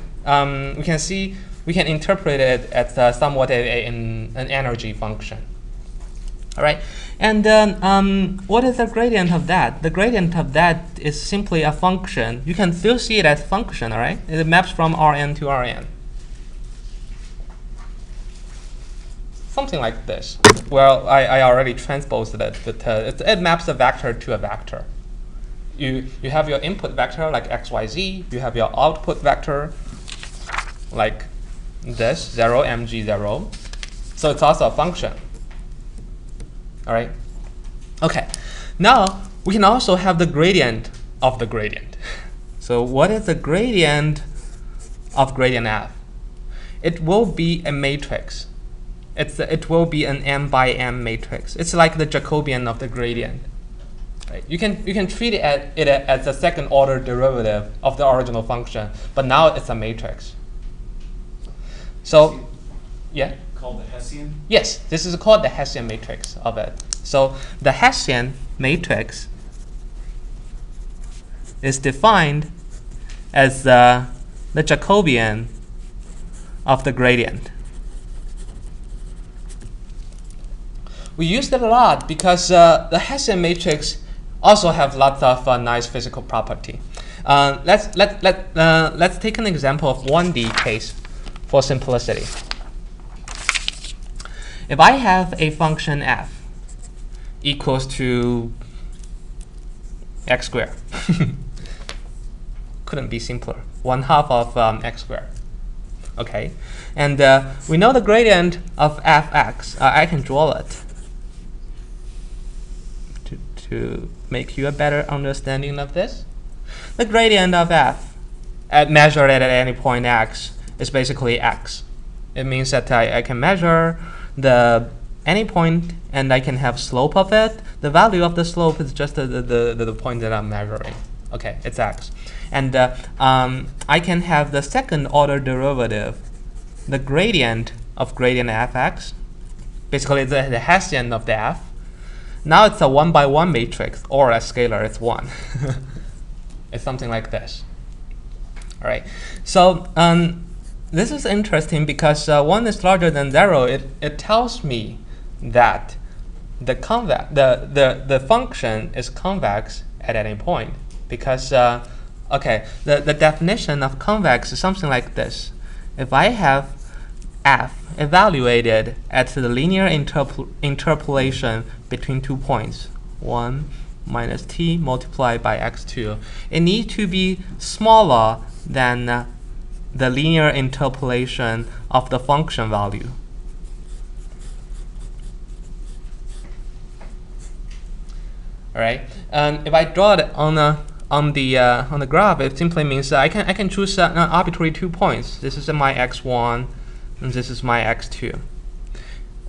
interpret it as somewhat an energy function. All right, and what is the gradient of that? The gradient of that is simply a function. You can still see it as function. All right, it maps from Rn to Rn. Something like this. Well, I already transposed it, but it maps a vector to a vector. You have your input vector like x, y, z. You have your output vector like this, 0, mg, 0. So it's also a function. All right. Okay. Now we can also have the gradient of the gradient. So what is the gradient of gradient f? It will be a matrix. It will be an m by m matrix. It's like the Jacobian of the gradient. Right? You can treat it as a second order derivative of the original function, but now it's a matrix. So, yeah. Called the Hessian? Yes, this is called the Hessian matrix of it. So the Hessian matrix is defined as the Jacobian of the gradient. We use it a lot because the Hessian matrix also have lots of nice physical property. Let's take an example of 1D case for simplicity. If I have a function f equals to x squared, couldn't be simpler, 1/2 of x squared. Okay, and we know the gradient of fx. I can draw it to make you a better understanding of this. The gradient of f measured at any point x is basically x. It means that I can measure any point and I can have slope of it. The value of the slope is just the point that I'm measuring. Okay, it's x. And I can have the second order derivative, the gradient of gradient fx. Basically, the Hessian of the f. Now it's a 1-by-1 matrix, or a scalar, it's 1. It's something like this. All right. So this is interesting because 1 is larger than 0. It tells me that the function is convex at any point. Because okay, the definition of convex is something like this. If I have f evaluated at the linear interpolation between 2 points, 1 minus t multiplied by x2, it needs to be smaller than the linear interpolation of the function value. All right, and if I draw it on the graph, it simply means that I can choose an arbitrary 2 points. This is my x1, and this is my x2,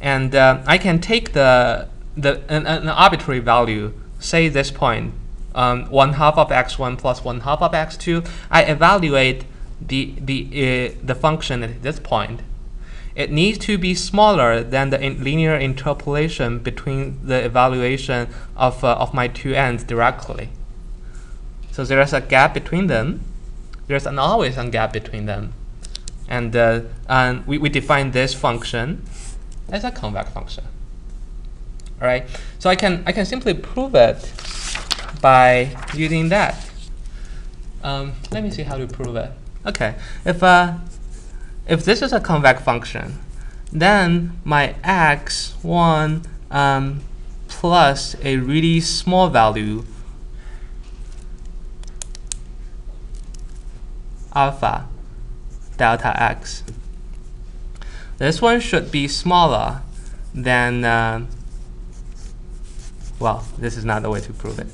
and I can take an arbitrary value, say this point, 1/2 of x1 plus 1/2 of x2. I evaluate the function at this point. It needs to be smaller than the linear interpolation between the evaluation of my two ends directly. So there's a gap between them. There's always a gap between them. And we define this function as a convex function. All right. So I can simply prove it by using that. Let me see how to prove it. Okay. If this is a convex function, then my x1 plus a really small value alpha delta x. This one should be smaller than, well, this is not the way to prove it.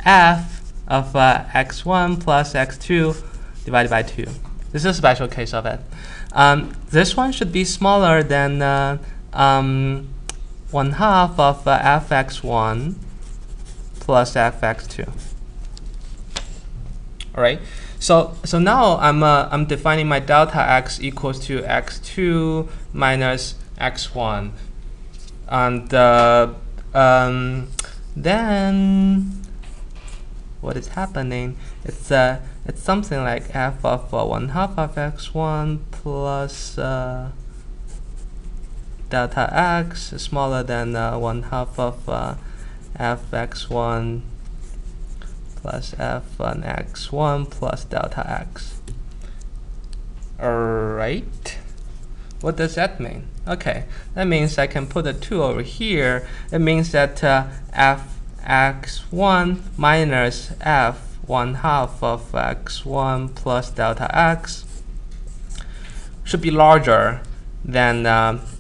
F of x1 plus x2 divided by 2. This is a special case of it. This one should be smaller than 1/2 of fx1 plus fx2. All right. So now I'm defining my delta x equals to x2 minus x1, and then what is happening? It's something like f of 1/2 of x1 plus delta x is smaller than 1/2 of fx1 plus f1x1 plus delta x. Alright. What does that mean? Okay, that means I can put a 2 over here. It means that fx1 minus f1/2 of x1 plus delta x should be larger than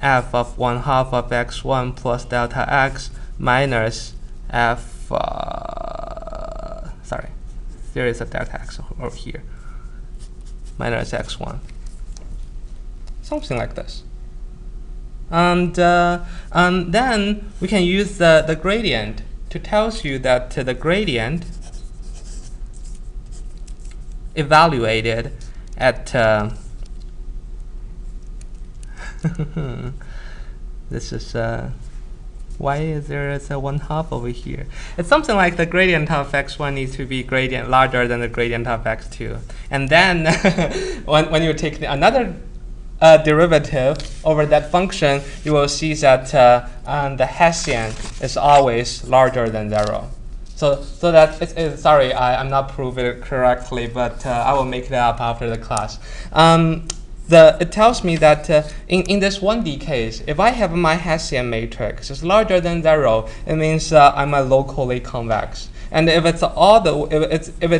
f of 1/2 of x1 plus delta x minus there is a delta x over here, minus x1. Something like this. And then we can use the gradient to tell you that the gradient evaluated at this is why is there a 1/2 over here? It's something like the gradient of x1 needs to be gradient larger than the gradient of x2. And then when you take another derivative over that function, you will see that the Hessian is always larger than 0. So that sorry, I'm not proving it correctly, but I will make it up after the class. It tells me that in this 1D case, if I have my Hessian matrix is larger than 0, it means I'm a locally convex. And if it's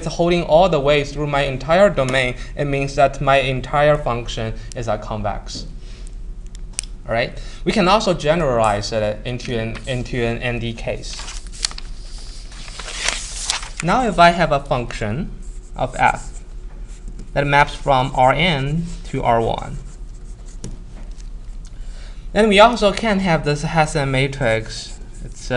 holding all the way through my entire domain, it means that my entire function is a convex. All right. We can also generalize it into an ND case. Now, if I have a function of f that maps from Rn to R1. Then we also can have this Hessian matrix. It's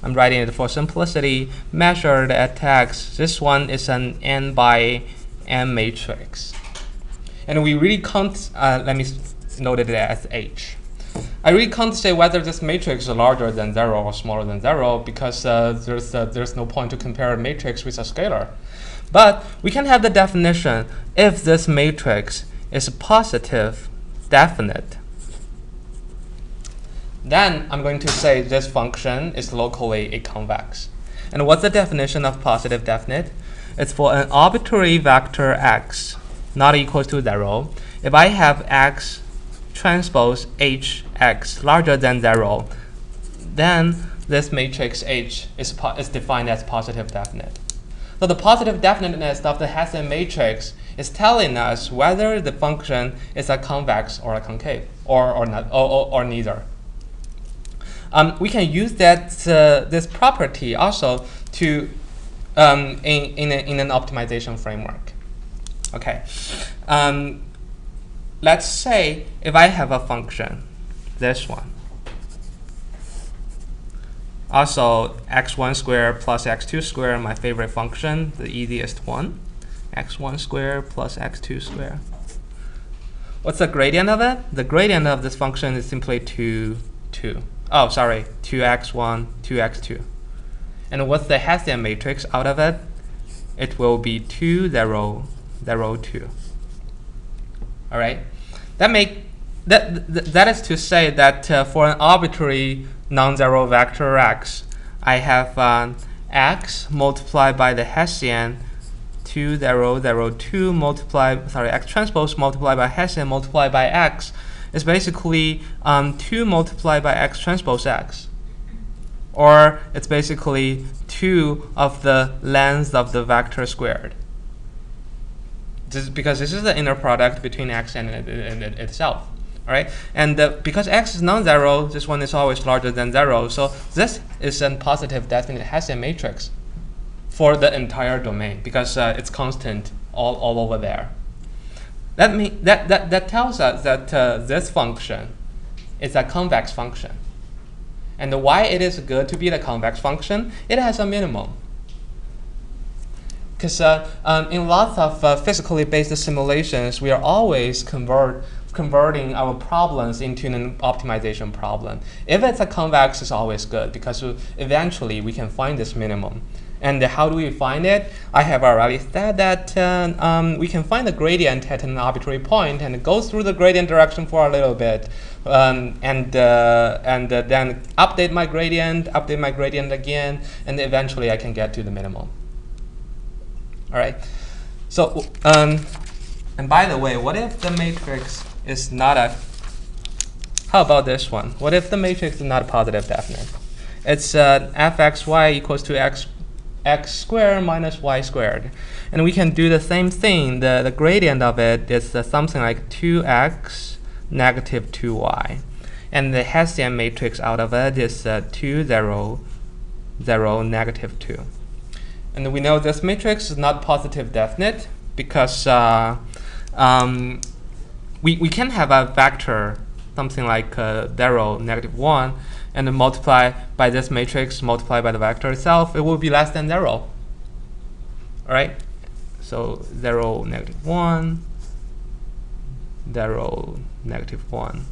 I'm writing it for simplicity, measured at x. This one is an n by m matrix. And we really can't, let me note it as h. I really can't say whether this matrix is larger than 0 or smaller than 0 because there's no point to compare a matrix with a scalar. But we can have the definition if this matrix is positive, definite. Then I'm going to say this function is locally a convex. And what's the definition of positive definite? It's for an arbitrary vector x not equal to 0. If I have x transpose hx larger than 0, then this matrix H is defined as positive definite. So the positive definiteness of the Hessian matrix is telling us whether the function is a convex or a concave, or not, or neither. We can use this property also to in an optimization framework. Okay. Let's say if I have a function, this one. Also, x1 squared plus x2 squared, my favorite function, the easiest one. X1 squared plus x2 squared. What's the gradient of it? The gradient of this function is simply 2, 2. Oh, sorry, 2x1, 2x2. And what's the Hessian matrix out of it? It will be 2, 0, 0, 2. All right. That is to say that for an arbitrary non-zero vector x, I have x multiplied by the Hessian 2, 0, 0, 2 x transpose multiplied by Hessian multiplied by x is basically 2 multiplied by x transpose x. Or it's basically 2 of the length of the vector squared. Because this is the inner product between x and itself. All right, and because x is non-zero, this one is always larger than 0. So this is a positive definite Hessian matrix for the entire domain because it's constant all over there. That tells us that this function is a convex function. And why it is good to be the convex function? It has a minimum. Because in lots of physically based simulations, we are always converting our problems into an optimization problem. If it's a convex, it's always good because eventually we can find this minimum. And how do we find it? I have already said that we can find the gradient at an arbitrary point and go through the gradient direction for a little bit, and then update my gradient again, and eventually I can get to the minimum. All right. So, and by the way, what if the matrix is not a? How about this one? What if the matrix is not positive definite? It's fxy equals to x squared minus y squared, and we can do the same thing. The gradient of it is something like 2x negative 2y, and the Hessian matrix out of it is 2 0 0 negative 2. And we know this matrix is not positive definite because we can have a vector something like 0 negative 1 and then multiply by this matrix, multiply by the vector itself, it will be less than 0. All right? So 0 negative 1, 0 negative 1,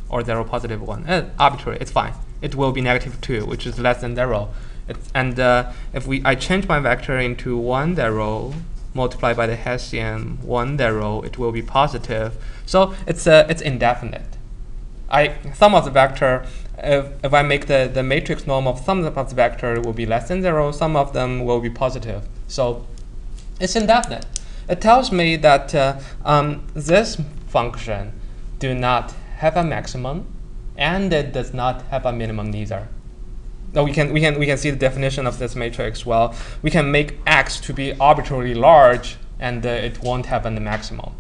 or 0 positive 1. Arbitrary, it's fine. It will be negative 2, which is less than 0. If I change my vector into 1 0 multiplied by the Hessian 1 0, it will be positive. So it's indefinite. Sum of the vector, if I make the matrix norm of sum of the vector, it will be less than 0. Some of them will be positive. So it's indefinite. It tells me that this function do not have a maximum, and it does not have a minimum neither. Now we can see the definition of this matrix. Well, we can make x to be arbitrarily large, and it won't have a maximum.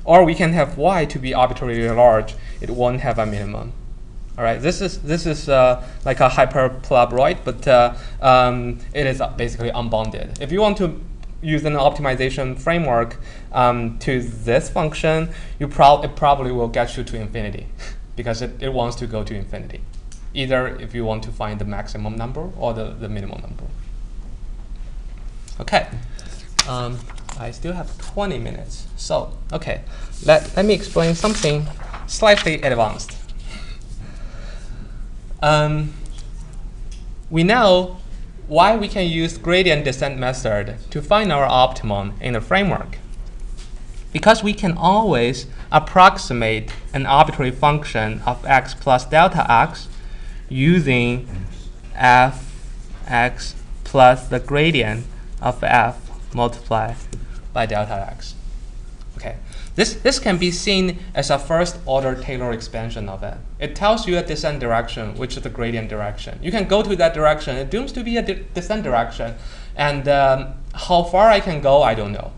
Or we can have y to be arbitrarily large, it won't have a minimum. All right, this is like a hyperparaboloid, but it is basically unbounded. If you want to use an optimization framework to this function, it probably will get you to infinity because it wants to go to infinity. Either if you want to find the maximum number or the minimum number. Okay, I still have 20 minutes. So, okay, let me explain something slightly advanced. We know why we can use gradient descent method to find our optimum in the framework. Because we can always approximate an arbitrary function of x plus delta x using fx plus the gradient of f multiplied by delta x. Okay, this can be seen as a first order Taylor expansion of it. It tells you a descent direction, which is the gradient direction. You can go to that direction. It dooms to be a descent direction, and how far I can go, I don't know.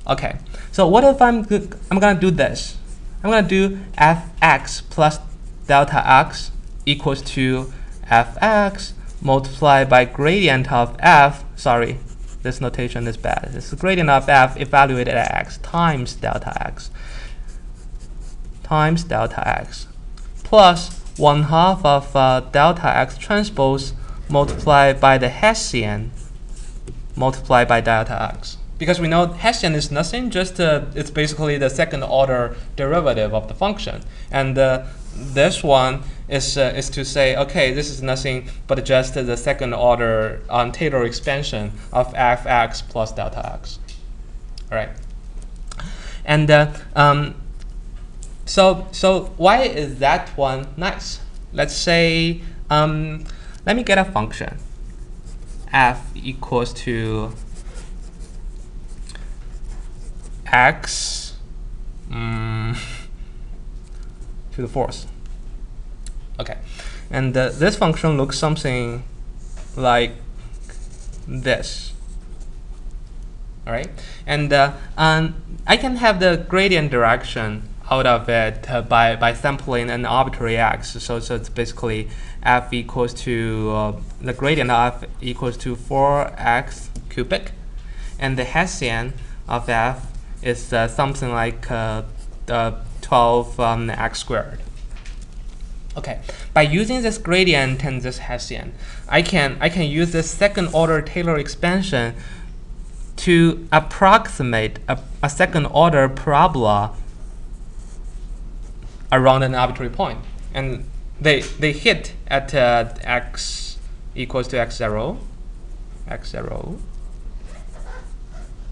Okay, so what if I'm gonna do this? I'm gonna do fx plus delta x equals to fx multiplied by gradient of f. Sorry, this notation is bad. It's the gradient of f evaluated at x times delta x plus 1/2 of delta x transpose multiplied by the Hessian multiplied by delta x. Because we know Hessian is nothing, just it's basically the second order derivative of the function. And this one is to say, okay, this is nothing but just the second order Taylor expansion of fx plus delta x. All right. And so why is that one nice? Let's say, let me get a function. F equals to x to the fourth. Okay, and this function looks something like this. All right, and I can have the gradient direction out of it by sampling an arbitrary x. So it's basically f equals to the gradient of f equals to 4x cubic, and the Hessian of f is something like 12 x squared. Okay, by using this gradient and this Hessian, I can use this second order Taylor expansion to approximate a second order parabola around an arbitrary point. And they hit at x equals to x0,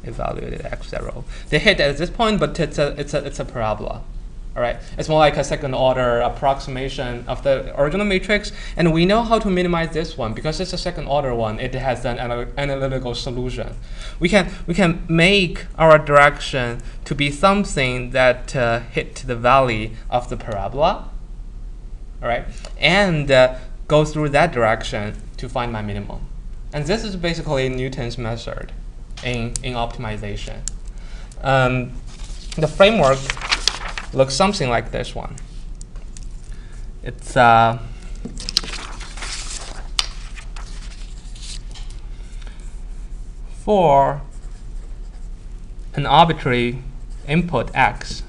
evaluated x0. They hit at this point, but it's a parabola. All right, it's more like a second order approximation of the original matrix, and we know how to minimize this one because it's a second order one. It has an analytical solution. We can make our direction to be something that hit the valley of the parabola. All right, and go through that direction to find my minimum. And this is basically Newton's method in optimization. The framework looks something like this one. It's for an arbitrary input x,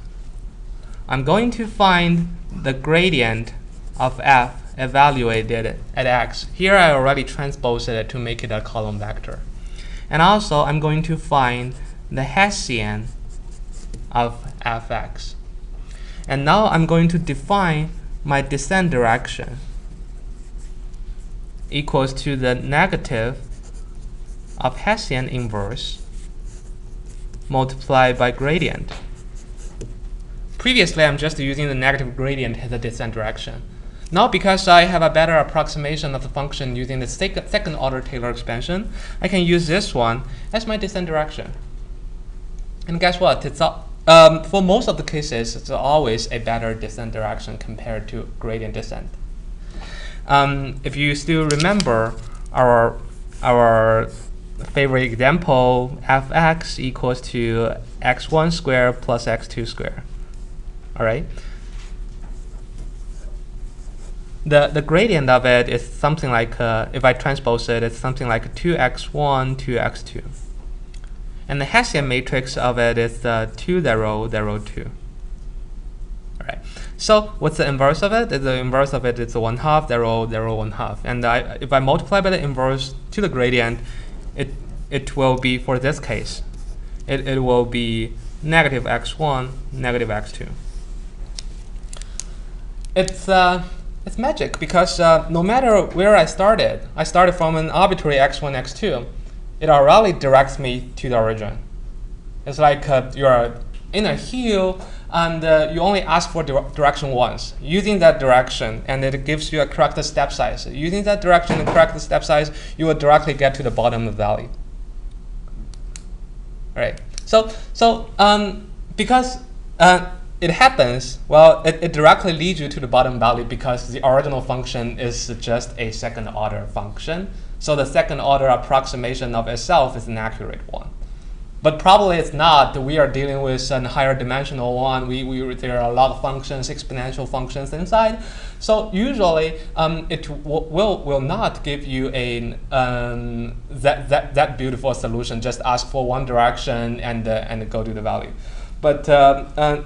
I'm going to find the gradient of f evaluated at x. Here I already transposed it to make it a column vector. And also I'm going to find the Hessian of fx. And now I'm going to define my descent direction equals to the negative of Hessian inverse multiplied by gradient. Previously, I'm just using the negative gradient as a descent direction. Now, because I have a better approximation of the function using the second order Taylor expansion, I can use this one as my descent direction. And guess what? It's for most of the cases, it's always a better descent direction compared to gradient descent. If you still remember our favorite example, fx equals to x1 squared plus x2 squared. All right. The gradient of it is something like, if I transpose it, it's something like 2x1, 2x2. And the Hessian matrix of it is 2, 0, 0, 2. All right. So what's the inverse of it? The inverse of it is 1/2, 0, 0, 1/2. And if I multiply by the inverse to the gradient, it will be, for this case, it will be negative x1, negative x2. It's magic because no matter where I started from an arbitrary x1, x2, it already directs me to the origin. It's like you're in a hill and you only ask for direction once. Using that direction, and it gives you a correct step size. Using that direction and correct step size, you will directly get to the bottom of the valley. All right. So because it happens, well, it directly leads you to the bottom valley because the original function is just a second order function. So the second order approximation of itself is an accurate one. But probably it's not. We are dealing with a higher dimensional one. There are a lot of functions, exponential functions inside. So usually it will not give you that beautiful solution. Just ask for one direction and go to the value. But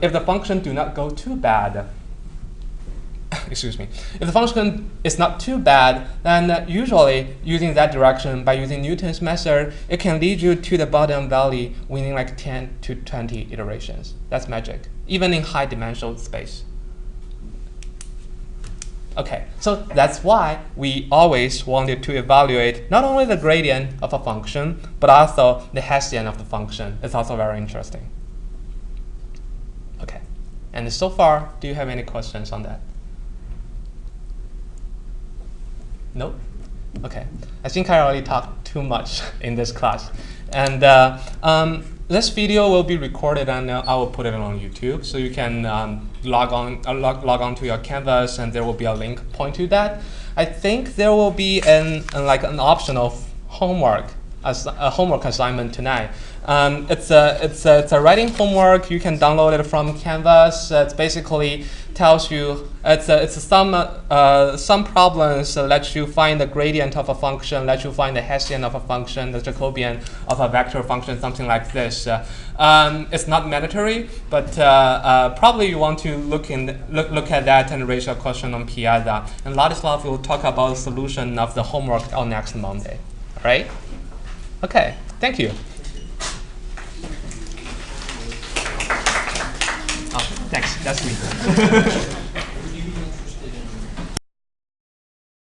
if the function do not go too bad, excuse me, if the function is not too bad, then usually using that direction, by using Newton's method, it can lead you to the bottom valley within like 10 to 20 iterations. That's magic, even in high dimensional space. Okay, so that's why we always wanted to evaluate not only the gradient of a function, but also the Hessian of the function. It's also very interesting. Okay, and so far, do you have any questions on that? Nope? Okay. I think I already talked too much in this class. And this video will be recorded and I will put it on YouTube. So you can log on to your Canvas and there will be a link point to that. I think there will be an optional homework a homework assignment tonight. It's a writing homework. You can download it from Canvas. It basically tells you it's some problems let you find the gradient of a function, let you find the Hessian of a function, the Jacobian of a vector function, something like this. It's not mandatory, but probably you want to look at that and raise a question on Piazza. And Ladislav will talk about the solution of the homework on next Monday. All right? Okay. Thank you. Oh, thanks. That's me.